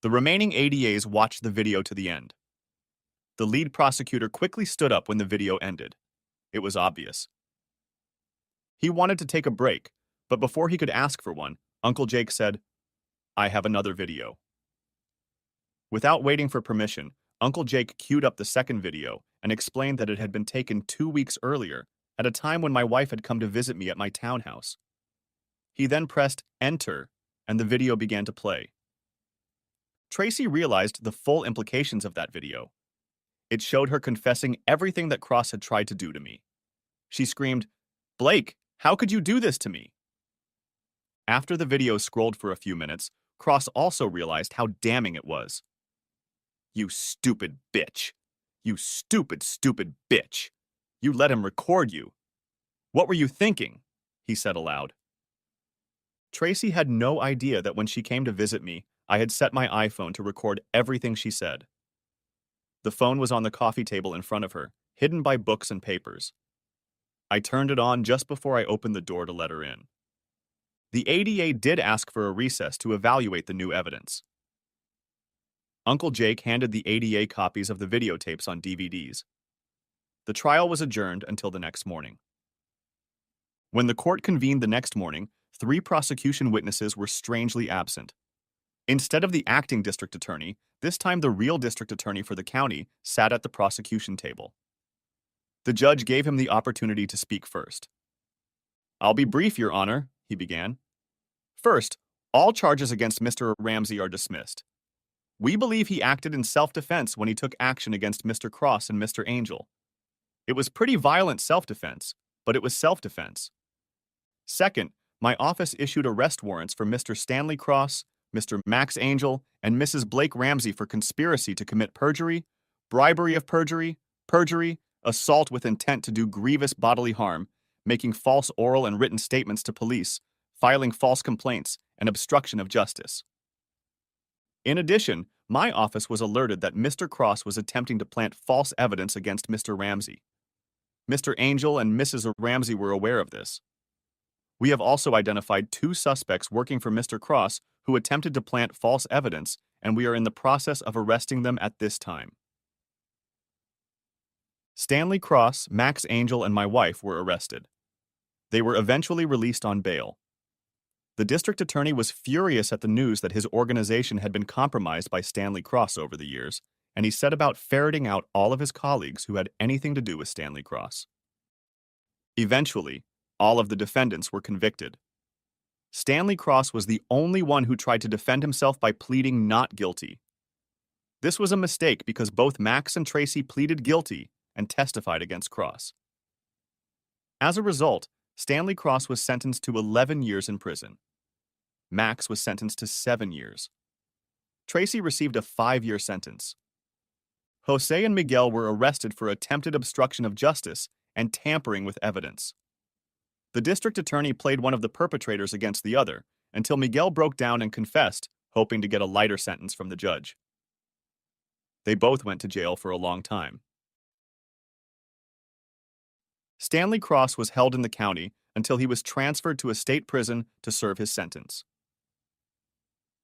The remaining ADAs watched the video to the end. The lead prosecutor quickly stood up when the video ended. It was obvious. He wanted to take a break, but before he could ask for one, Uncle Jake said, "I have another video." Without waiting for permission, Uncle Jake queued up the second video and explained that it had been taken 2 weeks earlier, at a time when my wife had come to visit me at my townhouse. He then pressed enter, and the video began to play. Tracy realized the full implications of that video. It showed her confessing everything that Cross had tried to do to me. She screamed, "Blake, how could you do this to me?" After the video scrolled for a few minutes, Cross also realized how damning it was. "You stupid bitch. You stupid, stupid bitch. You let him record you. What were you thinking?" he said aloud. Tracy had no idea that when she came to visit me, I had set my iPhone to record everything she said. The phone was on the coffee table in front of her, hidden by books and papers. I turned it on just before I opened the door to let her in. The ADA did ask for a recess to evaluate the new evidence. Uncle Jake handed the ADA copies of the videotapes on DVDs. The trial was adjourned until the next morning. When the court convened the next morning, 3 prosecution witnesses were strangely absent. Instead of the acting district attorney, this time the real district attorney for the county sat at the prosecution table. The judge gave him the opportunity to speak first. "I'll be brief, Your Honor," he began. "First, all charges against Mr. Ramsey are dismissed. We believe he acted in self-defense when he took action against Mr. Cross and Mr. Angel. It was pretty violent self-defense, but it was self-defense. Second, my office issued arrest warrants for Mr. Stanley Cross, Mr. Max Angel, and Mrs. Blake Ramsey for conspiracy to commit perjury, bribery of perjury, assault with intent to do grievous bodily harm, making false oral and written statements to police, filing false complaints, and obstruction of justice. In addition, my office was alerted that Mr. Cross was attempting to plant false evidence against Mr. Ramsey. Mr. Angel and Mrs. Ramsey were aware of this. We have also identified 2 suspects working for Mr. Cross who attempted to plant false evidence, and we are in the process of arresting them at this time." Stanley Cross, Max Angel, and my wife were arrested. They were eventually released on bail. The district attorney was furious at the news that his organization had been compromised by Stanley Cross over the years, and he set about ferreting out all of his colleagues who had anything to do with Stanley Cross. Eventually, all of the defendants were convicted. Stanley Cross was the only one who tried to defend himself by pleading not guilty. This was a mistake because both Max and Tracy pleaded guilty and testified against Cross. As a result, Stanley Cross was sentenced to 11 years in prison. Max was sentenced to 7 years. Tracy received a 5-year sentence. Jose and Miguel were arrested for attempted obstruction of justice and tampering with evidence. The district attorney played one of the perpetrators against the other until Miguel broke down and confessed, hoping to get a lighter sentence from the judge. They both went to jail for a long time. Stanley Cross was held in the county until he was transferred to a state prison to serve his sentence.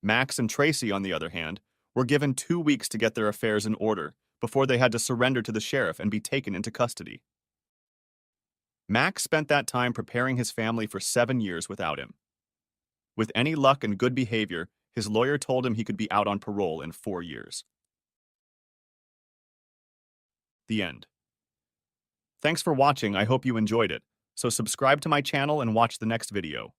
Max and Tracy, on the other hand, were given 2 weeks to get their affairs in order before they had to surrender to the sheriff and be taken into custody. Max spent that time preparing his family for 7 years without him. With any luck and good behavior, his lawyer told him he could be out on parole in 4 years. The end. Thanks for watching. I hope you enjoyed it. So subscribe to my channel and watch the next video.